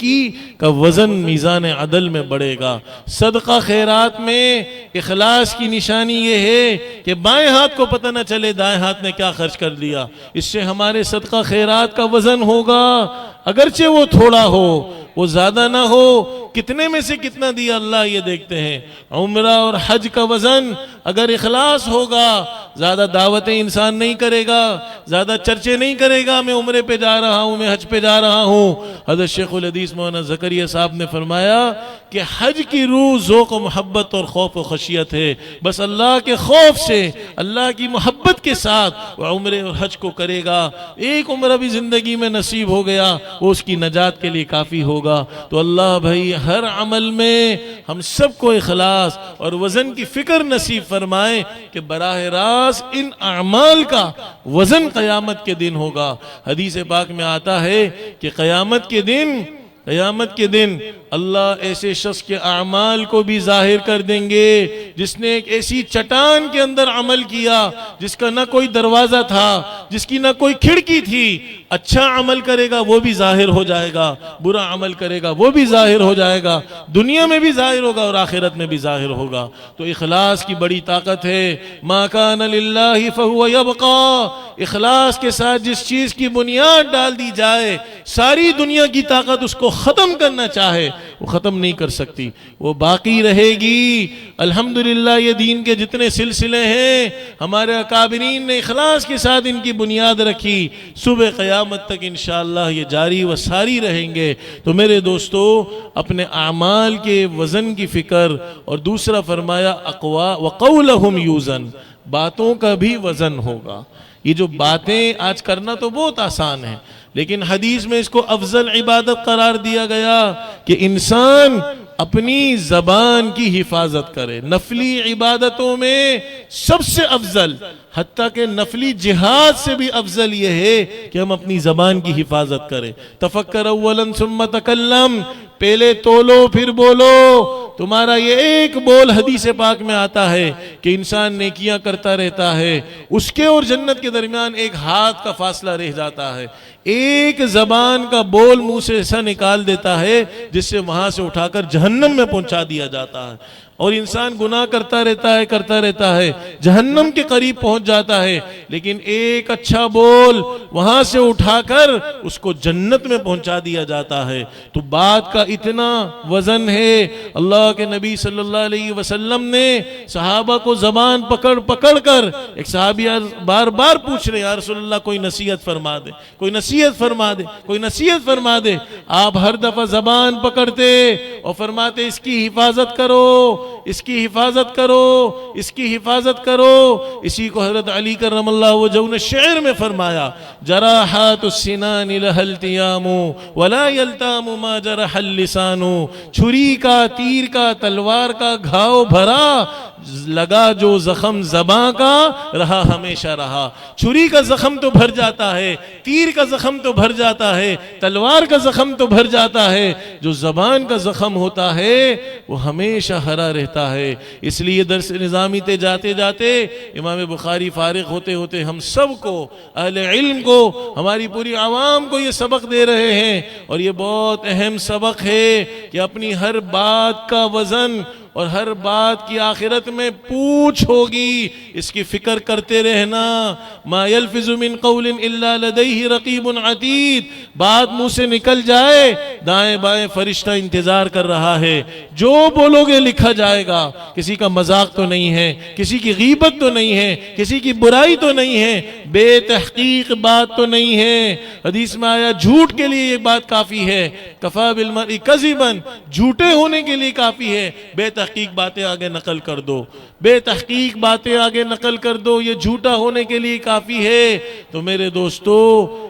کا وزن میزان عدل میں بڑھے گا۔ صدقہ خیرات میں اخلاص کی نشانی یہ ہے کہ بائیں ہاتھ کو پتہ نہ چلے دائیں ہاتھ نے کیا خرچ کر دیا، اس سے ہمارے صدقہ خیرات کا وزن ہوگا، اگرچہ وہ تھوڑا ہو، وہ زیادہ نہ ہو، کتنے میں سے کتنا دیا اللہ یہ دیکھتے ہیں۔ عمرہ اور حج کا وزن اگر اخلاص ہوگا، زیادہ دعوتیں انسان نہیں کرے گا، زیادہ چرچے نہیں کرے گا، میں عمرے پہ جا رہا ہوں، میں حج پہ جا رہا ہوں۔ حضرت شیخ الحدیث مولانا زکریا صاحب نے فرمایا کہ حج کی روح ذوق و محبت اور خوف و خشیت ہے، بس اللہ کے خوف سے، اللہ کی محبت کے ساتھ وہ عمرے اور حج کو کرے گا، ایک عمرہ بھی زندگی میں نصیب ہو گیا وہ اس کی نجات کے لیے کافی ہوگا۔ تو اللہ بھائی ہر عمل میں ہم سب کو اخلاص اور وزن کی فکر نصیب فرمائے کہ براہ راست ان اعمال کا وزن قیامت کے دن ہوگا۔ حدیث پاک میں آتا ہے کہ قیامت کے دن اللہ ایسے شخص کے اعمال کو بھی ظاہر کر دیں گے جس نے ایک ایسی چٹان کے اندر عمل کیا جس کا نہ کوئی دروازہ تھا، جس کی نہ کوئی کھڑکی تھی۔ اچھا عمل کرے گا وہ بھی ظاہر ہو جائے گا، برا عمل کرے گا وہ بھی ظاہر ہو جائے گا، دنیا میں بھی ظاہر ہوگا اور آخرت میں بھی ظاہر ہوگا۔ تو اخلاص کی بڑی طاقت ہے۔ ما کان للہ فہو یبقی، اخلاص کے ساتھ جس چیز کی بنیاد ڈال دی جائے، ساری دنیا کی طاقت اس کو ختم کرنا چاہے وہ ختم نہیں کر سکتی، وہ باقی رہے گی۔ الحمدللہ یہ دین کے جتنے سلسلے ہیں ہمارے اکابرین نے اخلاص کے ساتھ ان کی بنیاد رکھی، صبح قیامت تک انشاءاللہ یہ جاری و ساری رہیں گے۔ تو میرے دوستو، اپنے اعمال کے وزن کی فکر، اور دوسرا فرمایا وقولہم یوزن، باتوں کا بھی وزن ہوگا۔ یہ جو باتیں آج کرنا تو بہت آسان ہے، لیکن حدیث میں اس کو افضل عبادت قرار دیا گیا کہ انسان اپنی زبان کی حفاظت کرے۔ نفلی عبادتوں میں سب سے افضل، حتیٰ کہ نفلی جہاد سے بھی افضل یہ ہے کہ ہم اپنی زبان کی حفاظت کریں۔ تفکر اولا ثم تکلم، پہلے تولو پھر بولو۔ تمہارا یہ ایک بول حدیث پاک میں آتا ہے کہ انسان نیکیاں کرتا رہتا ہے، اس کے اور جنت کے درمیان ایک ہاتھ کا فاصلہ رہ جاتا ہے۔ ایک زبان کا بول منہ سے ایسا نکال دیتا ہے جس سے وہاں سے اٹھا کر جہنم میں پہنچا دیا جاتا ہے۔ اور انسان گناہ کرتا رہتا ہے جہنم کے قریب پہنچ جاتا ہے، لیکن ایک اچھا بول وہاں سے اٹھا کر اس کو جنت میں پہنچا دیا جاتا ہے۔ تو بات کا اتنا وزن ہے۔ اللہ کے نبی صلی اللہ علیہ وسلم نے صحابہ کو زبان پکڑ کر، ایک صحابی بار بار پوچھ رہے یا رسول اللہ کوئی نصیحت فرما دے، کوئی نصیحت فرما دے، کوئی نصیحت فرما دے۔ آپ ہر دفعہ زبان پکڑتے اور فرماتے اس کی حفاظت کرو، اس کی حفاظت کرو، اس کی حفاظت کرو۔ اسی کو حضرت علی کرم اللہ وجہہ نے شعر میں فرمایا، جراحات السنان لها التیام ولا یلتام ما جرح اللسان۔ چھری کا، تیر کا، تلوار کا گھاؤ بھرا، لگا جو زخم زباں کا رہا ہمیشہ رہا۔ چھری کا زخم تو بھر جاتا ہے، تیر کا زخم تو بھر جاتا ہے، تلوار کا زخم تو بھر جاتا ہے، جو زبان کا زخم ہوتا ہے وہ ہمیشہ ہرا رہتا ہے۔ اس لیے درس نظامی تے جاتے جاتے امام بخاری فارغ ہوتے ہوتے ہم سب کو، اہل علم کو، ہماری پوری عوام کو یہ سبق دے رہے ہیں، اور یہ بہت اہم سبق ہے کہ اپنی ہر بات کا وزن اور ہر بات کی آخرت میں پوچھ ہوگی، اس کی فکر کرتے رہنا۔ ما یلفظ من قول الا لدیہ رقیب عتید، بات منہ سے نکل جائے دائیں بائیں فرشتہ انتظار کر رہا ہے، جو بولو گے لکھا جائے گا۔ کسی کا مذاق تو نہیں ہے، کسی کی غیبت تو نہیں ہے، کسی کی برائی تو نہیں ہے، بے تحقیق بات تو نہیں ہے۔ حدیث میں آیا جھوٹ کے لیے یہ بات کافی ہے، کفا بالمرء کذبا، جھوٹے ہونے کے لیے کافی ہے، بے تحقیق باتیں آگے نقل کر دو، بے تحقیق باتیں آگے نقل کر دو، یہ جھوٹا ہونے کے لیے کافی ہے۔ تو میرے دوستو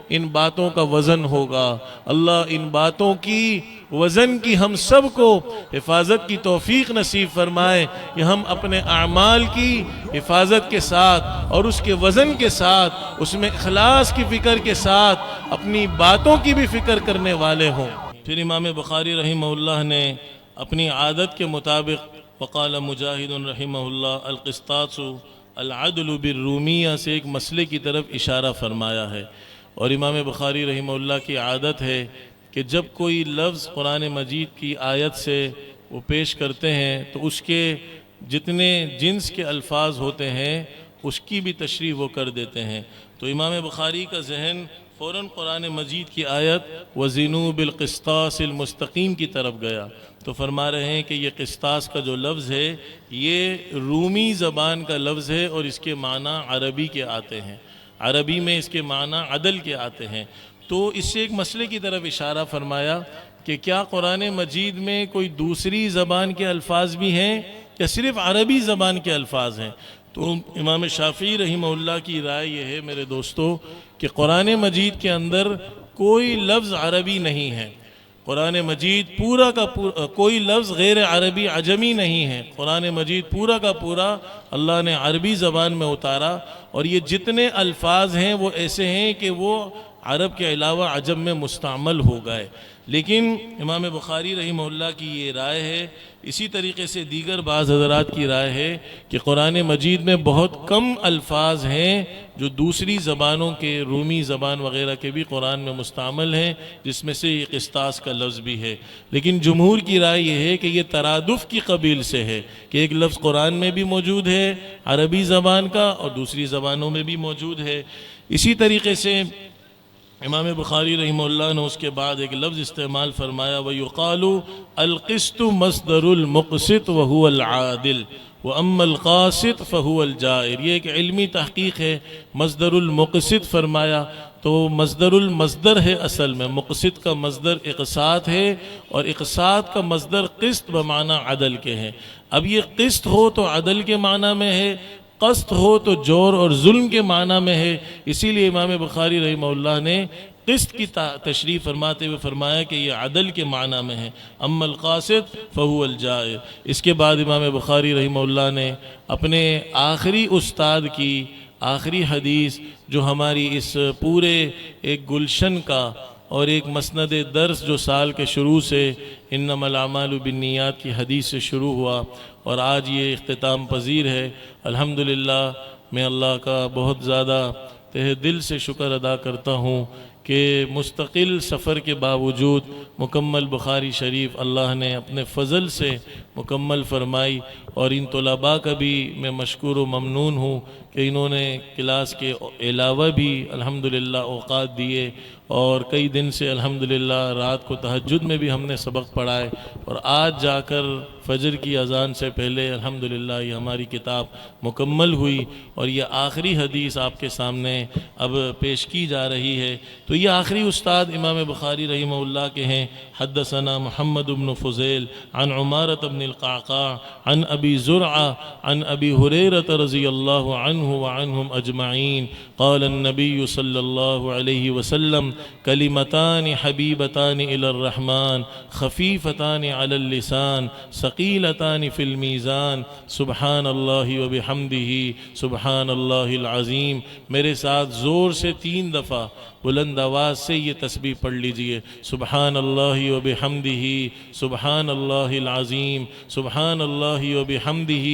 ان باتوں کا وزن ہوگا۔ اللہ ان باتوں کی وزن کی ہم سب کو حفاظت کی توفیق نصیب فرمائے کہ ہم اپنے اعمال کی حفاظت کے ساتھ اور اس کے وزن کے ساتھ، اس میں اخلاص کی فکر کے ساتھ اپنی باتوں کی بھی فکر کرنے والے ہوں۔ پھر امام بخاری رحمہ اللہ نے اپنی عادت کے مطابق وقال مجاہد رحمہ اللہ القسطاس العدل بالرومیہ سے ایک مسئلے کی طرف اشارہ فرمایا ہے۔ اور امام بخاری رحمہ اللہ کی عادت ہے کہ جب کوئی لفظ قرآن مجید کی آیت سے وہ پیش کرتے ہیں تو اس کے جتنے جنس کے الفاظ ہوتے ہیں اس کی بھی تشریح وہ کر دیتے ہیں۔ تو امام بخاری کا ذہن فوراً قرآن مجید کی آیت وَزِنُوا بِالْقِسْطَاسِ الْمُسْتَقِيمِ کی طرف گیا، تو فرما رہے ہیں کہ یہ قسطاس کا جو لفظ ہے یہ رومی زبان کا لفظ ہے اور اس کے معنی عربی کے آتے ہیں، عربی میں اس کے معنی عدل کے آتے ہیں۔ تو اس سے ایک مسئلے کی طرف اشارہ فرمایا کہ کیا قرآن مجید میں کوئی دوسری زبان کے الفاظ بھی ہیں یا صرف عربی زبان کے الفاظ ہیں؟ تو امام شافعی رحمہ اللہ کی رائے یہ ہے میرے دوستو کہ قرآن مجید کے اندر کوئی لفظ عربی نہیں ہے، قرآن مجید پورا کا پورا کوئی لفظ غیر عربی عجمی نہیں ہے، قرآن مجید پورا کا پورا اللہ نے عربی زبان میں اتارا، اور یہ جتنے الفاظ ہیں وہ ایسے ہیں کہ وہ عرب کے علاوہ عجم میں مستعمل ہو گئے۔ لیکن امام بخاری رحمہ اللہ کی یہ رائے ہے، اسی طریقے سے دیگر بعض حضرات کی رائے ہے کہ قرآن مجید میں بہت کم الفاظ ہیں جو دوسری زبانوں کے، رومی زبان وغیرہ کے بھی قرآن میں مستعمل ہیں، جس میں سے یہ قسطاس کا لفظ بھی ہے۔ لیکن جمہور کی رائے یہ ہے کہ یہ ترادف کی قبیل سے ہے کہ ایک لفظ قرآن میں بھی موجود ہے عربی زبان کا اور دوسری زبانوں میں بھی موجود ہے۔ اسی طریقے سے امام بخاری رحمہ اللہ نے اس کے بعد ایک لفظ استعمال فرمایا وَيُقَالُ الْقِسْطُ مَصْدَرُ الْمُقْسِطِ وَهُوَ الْعَادِلِ وَأَمَّا الْقَاسِطِ فَهُوَ الْجَائِرِ۔ یہ ایک علمی تحقیق ہے، مصدر المقسط فرمایا تو مصدر المصدر ہے، اصل میں مقسط کا مصدر اقساط ہے اور اقساط کا مصدر قسط بمعنی عدل کے ہیں۔ اب یہ قسط ہو تو عدل کے معنی میں ہے، قسط ہو تو جور اور ظلم کے معنی میں ہے، اسی لیے امام بخاری رحمہ اللہ نے قسط کی تشریح فرماتے ہوئے فرمایا کہ یہ عدل کے معنی میں ہے۔ اما القاسط فهو الجائر۔ اس کے بعد امام بخاری رحمہ اللہ نے اپنے آخری استاد کی آخری حدیث جو ہماری اس پورے ایک گلشن کا اور ایک مسند درس جو سال کے شروع سے انما الاعمال بالنیات کی حدیث سے شروع ہوا اور آج یہ اختتام پذیر ہے، الحمدللہ میں اللہ کا بہت زیادہ تہ دل سے شکر ادا کرتا ہوں کہ مستقل سفر کے باوجود مکمل بخاری شریف اللہ نے اپنے فضل سے مکمل فرمائی، اور ان طلباء کا بھی میں مشکور و ممنون ہوں کہ انہوں نے کلاس کے علاوہ بھی الحمدللہ اوقات دیے، اور کئی دن سے الحمدللہ رات کو تہجد میں بھی ہم نے سبق پڑھائے، اور آج جا کر فجر کی اذان سے پہلے الحمدللہ یہ ہماری کتاب مکمل ہوئی، اور یہ آخری حدیث آپ کے سامنے اب پیش کی جا رہی ہے۔ تو یہ آخری استاد امام بخاری رحمہ اللہ کے ہیں۔ حدثنا محمد بن فضیل عن عمارة بن القعقاع عن ابی زرعہ عن ابی ہریرہ رضی اللہ عنہ وعنہم اجمعین قال النبی صلی اللہ علیہ وسلم کلمتان حبیبتان الی الرحمن خفیفتان علی اللسان ثقیلتان فی المیزان سبحان اللہ وبحمدہ سبحان اللہ العظیم۔ میرے ساتھ زور سے 3 دفعہ بلند آواز سے یہ تسبیح پڑھ لیجئے، سبحان اللہ وبحمدہ سبحان اللہ العظیم، سبحان اللہ وبحمدہ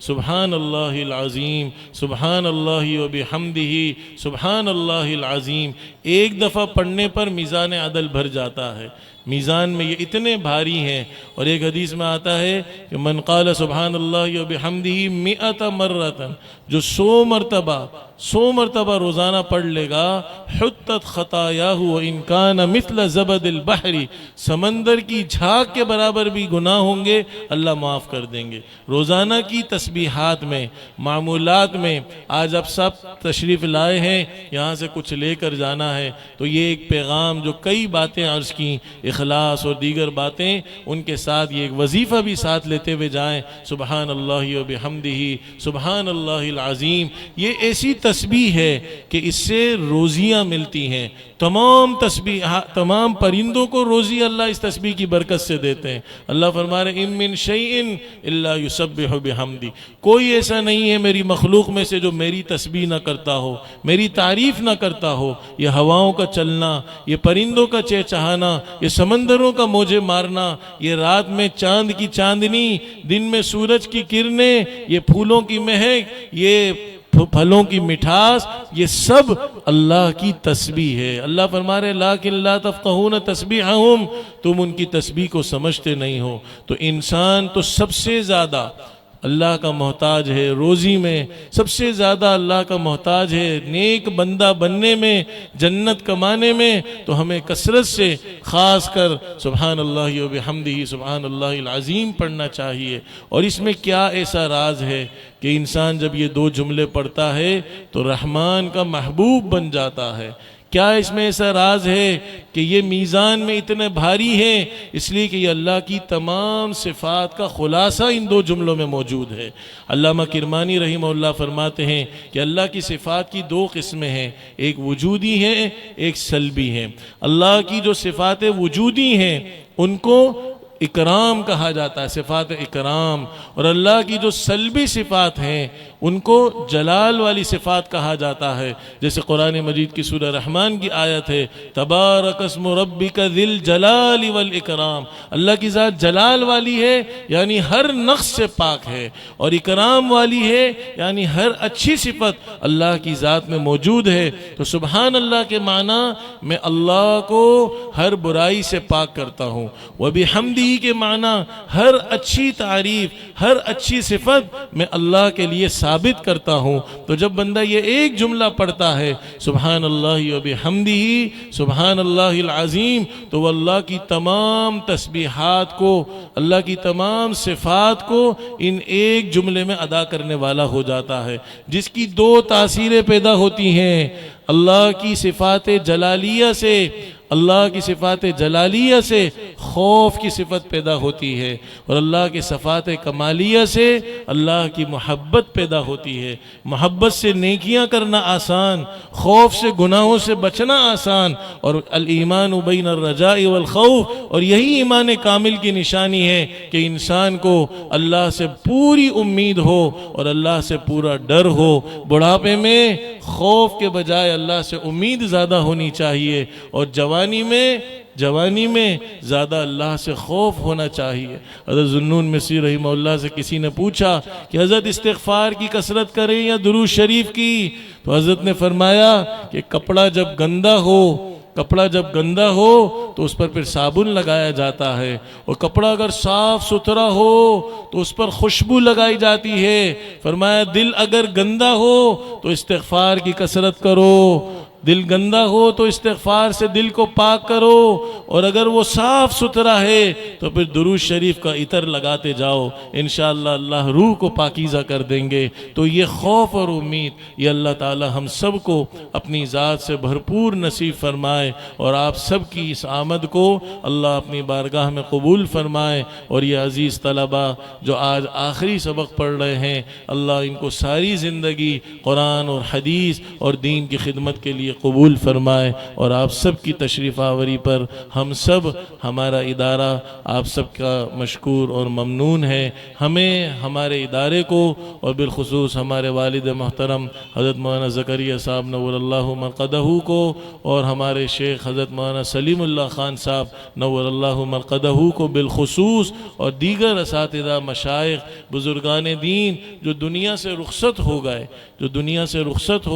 سبحان اللہ العظیم، سبحان اللہ وبحمدہ سبحان اللہ العظیم۔ ایک دفعہ پڑھنے پر میزان عدل بھر جاتا ہے، میزان میں یہ اتنے بھاری ہیں۔ اور ایک حدیث میں آتا ہے کہ من قال سبحان اللہ وبحمدہ 100 مرۃ، جو 100 مرتبہ روزانہ پڑھ لے گا، حطت خطایاہ وان کان مثل زبد البحر، سمندر کی جھاگ کے برابر بھی گناہ ہوں گے اللہ معاف کر دیں گے۔ روزانہ کی تسبیحات میں، معمولات میں، آج آپ سب تشریف لائے ہیں، یہاں سے کچھ لے کر جانا ہے، تو یہ ایک پیغام جو کئی باتیں عرض کی، اخلاص اور دیگر باتیں، ان کے ساتھ یہ ایک وظیفہ بھی ساتھ لیتے ہوئے جائیں، سبحان اللہ وبحمدہ سبحان اللہ العظیم۔ یہ ایسی تسبیح ہے کہ اس سے روزیاں ملتی ہیں، تمام پرندوں کو روزی اللہ اس تسبیح کی برکت سے دیتے ہیں۔ اللہ فرما رہے ان من شیء الا یسبح بحمدی، کوئی ایسا نہیں ہے میری مخلوق میں سے جو میری تسبیح نہ کرتا ہو، میری تعریف نہ کرتا ہو۔ یہ ہواؤں کا چلنا، یہ پرندوں کا چہچہانا، یہ سمندروں کا موجے مارنا، یہ رات میں چاند کی چاندنی، دن میں سورج کی کرنیں، یہ پھولوں کی مہک، یہ پھلوں کی مٹھاس، یہ سب اللہ کی تسبیح ہے۔ اللہ فرما رہے لیکن لا تفقہون تسبیحہم، تم ان کی تسبیح کو سمجھتے نہیں ہو۔ تو انسان تو سب سے زیادہ اللہ کا محتاج ہے، روزی میں سب سے زیادہ اللہ کا محتاج ہے، نیک بندہ بننے میں، جنت کمانے میں، تو ہمیں کثرت سے خاص کر سبحان اللہ وبحمدہ سبحان اللہ العظیم پڑھنا چاہیے۔ اور اس میں کیا ایسا راز ہے کہ انسان جب یہ 2 جملے پڑھتا ہے تو رحمان کا محبوب بن جاتا ہے۔ کیا اس میں ایسا راز ہے کہ یہ میزان میں اتنے بھاری ہیں؟ اس لیے کہ یہ اللہ کی تمام صفات کا خلاصہ ان 2 جملوں میں موجود ہے۔ علامہ کرمانی رحمہ اللہ فرماتے ہیں کہ اللہ کی صفات کی 2 قسمیں ہیں، ایک وجودی ہیں، ایک سلبی ہیں۔ اللہ کی جو صفات وجودی ہیں ان کو اکرام کہا جاتا ہے، صفات اکرام، اور اللہ کی جو سلبی صفات ہیں ان کو جلال والی صفات کہا جاتا ہے۔ جیسے قرآن مجید کی سورہ رحمان کی آیت ہے تبارک اسم ربک ذی الجلال والاکرام، اللہ کی ذات جلال والی ہے یعنی ہر نقص سے پاک ہے، اور اکرام والی ہے یعنی ہر اچھی صفت اللہ کی ذات میں موجود ہے۔ تو سبحان اللہ کے معنی میں اللہ کو ہر برائی سے پاک کرتا ہوں، وبحمدہ کے معنی ہر اچھی تعریف، ہر اچھی صفت میں اللہ کے لیے ثابت کرتا ہوں۔ تو جب بندہ یہ ایک جملہ پڑھتا ہے سبحان اللہ وبحمدہ سبحان اللہ العظیم، تو وہ اللہ کی تمام تسبیحات کو، اللہ کی تمام صفات کو ان ایک جملے میں ادا کرنے والا ہو جاتا ہے، جس کی 2 تاثیریں پیدا ہوتی ہیں۔ اللہ کی صفات جلالیہ سے، اللہ کی صفات جلالیہ سے خوف کی صفت پیدا ہوتی ہے، اور اللہ کی صفات کمالیہ سے اللہ کی محبت پیدا ہوتی ہے۔ محبت سے نیکیاں کرنا آسان، خوف سے گناہوں سے بچنا آسان، اور الایمان بین الرجاء والخوف، اور یہی ایمان کامل کی نشانی ہے کہ انسان کو اللہ سے پوری امید ہو اور اللہ سے پورا ڈر ہو۔ بڑھاپے میں خوف کے بجائے اللہ سے امید زیادہ ہونی چاہیے، اور جوانی میں زیادہ اللہ سے خوف ہونا چاہیے۔ حضرت ذوالنون مصری رحمہ اللہ سے کسی نے پوچھا کہ حضرت استغفار کی کثرت کریں یا درود شریف کی؟ تو حضرت نے فرمایا کہ کپڑا جب گندا ہو کپڑا جب گندا ہو تو اس پر پھر صابن لگایا جاتا ہے، اور کپڑا اگر صاف ستھرا ہو تو اس پر خوشبو لگائی جاتی ہے۔ فرمایا دل اگر گندا ہو تو استغفار کی کثرت کرو، دل گندا ہو تو استغفار سے دل کو پاک کرو، اور اگر وہ صاف ستھرا ہے تو پھر درود شریف کا عطر لگاتے جاؤ، انشاءاللہ اللہ روح کو پاکیزہ کر دیں گے۔ تو یہ خوف اور امید یہ اللہ تعالی ہم سب کو اپنی ذات سے بھرپور نصیب فرمائے، اور آپ سب کی اس آمد کو اللہ اپنی بارگاہ میں قبول فرمائے، اور یہ عزیز طلبہ جو آج آخری سبق پڑھ رہے ہیں، اللہ ان کو ساری زندگی قرآن اور حدیث اور دین کی خدمت کے لیے قبول فرمائے، اور آپ سب کی تشریف آوری پر ہم سب، ہمارا ادارہ آپ سب کا مشکور اور ممنون ہے۔ ہمیں، ہمارے ادارے کو، اور بالخصوص ہمارے والد محترم حضرت مولانا زکریا صاحب نور اللہ مرقدہ کو، اور ہمارے شیخ حضرت مولانا سلیم اللہ خان صاحب نور اللہ مرقدہ کو بالخصوص، اور دیگر اساتذہ مشائخ بزرگان دین جو دنیا سے رخصت ہو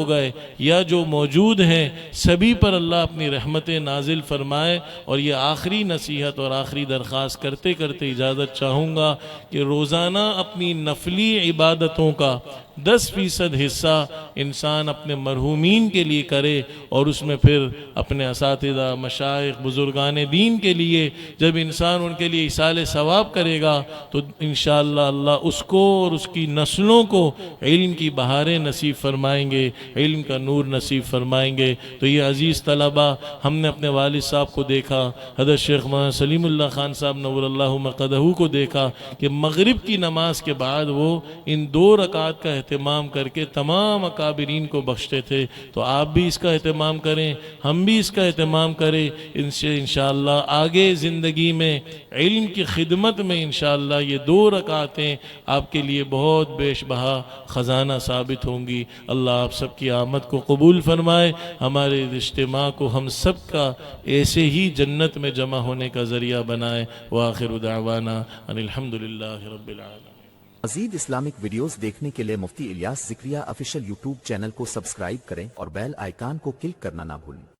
گئے، یا جو موجود ہیں، سبھی پر اللہ اپنی رحمت نازل فرمائے۔ اور یہ آخری نصیحت اور آخری درخواست کرتے کرتے اجازت چاہوں گا کہ روزانہ اپنی نفلی عبادتوں کا 10% حصہ انسان اپنے مرحومین کے لیے کرے، اور اس میں پھر اپنے اساتذہ مشائخ بزرگان دین کے لیے جب انسان ان کے لیے ایصال ثواب کرے گا تو انشاءاللہ اللہ اس کو اور اس کی نسلوں کو علم کی بہاریں نصیب فرمائیں گے، علم کا نور نصیب فرمائیں گے۔ تو یہ عزیز طلبہ، ہم نے اپنے والد صاحب کو دیکھا، حضرت شیخ مولانا سلیم اللہ خان صاحب نور اللہ مرقدہ کو دیکھا کہ مغرب کی نماز کے بعد وہ ان 2 رکعات کا اہتمام کر کے تمام اکابرین کو بخشتے تھے۔ تو آپ بھی اس کا اہتمام کریں، ہم بھی اس کا اہتمام کریں، انشاءاللہ آگے زندگی میں علم کی خدمت میں انشاءاللہ یہ 2 رکعتیں آپ کے لیے بہت بیش بہا خزانہ ثابت ہوں گی۔ اللہ آپ سب کی آمد کو قبول فرمائے، ہمارے اجتماع کو ہم سب کا ایسے ہی جنت میں جمع ہونے کا ذریعہ بنائے۔ وآخر دعوانا ان الحمدللہ رب العالمین۔ مزید اسلامک ویڈیوز دیکھنے کے لیے Mufti Ilyas Zakariya official YouTube channel کو سبسکرائب کریں اور بیل آئیکن کو کلک کرنا نہ بھولیں۔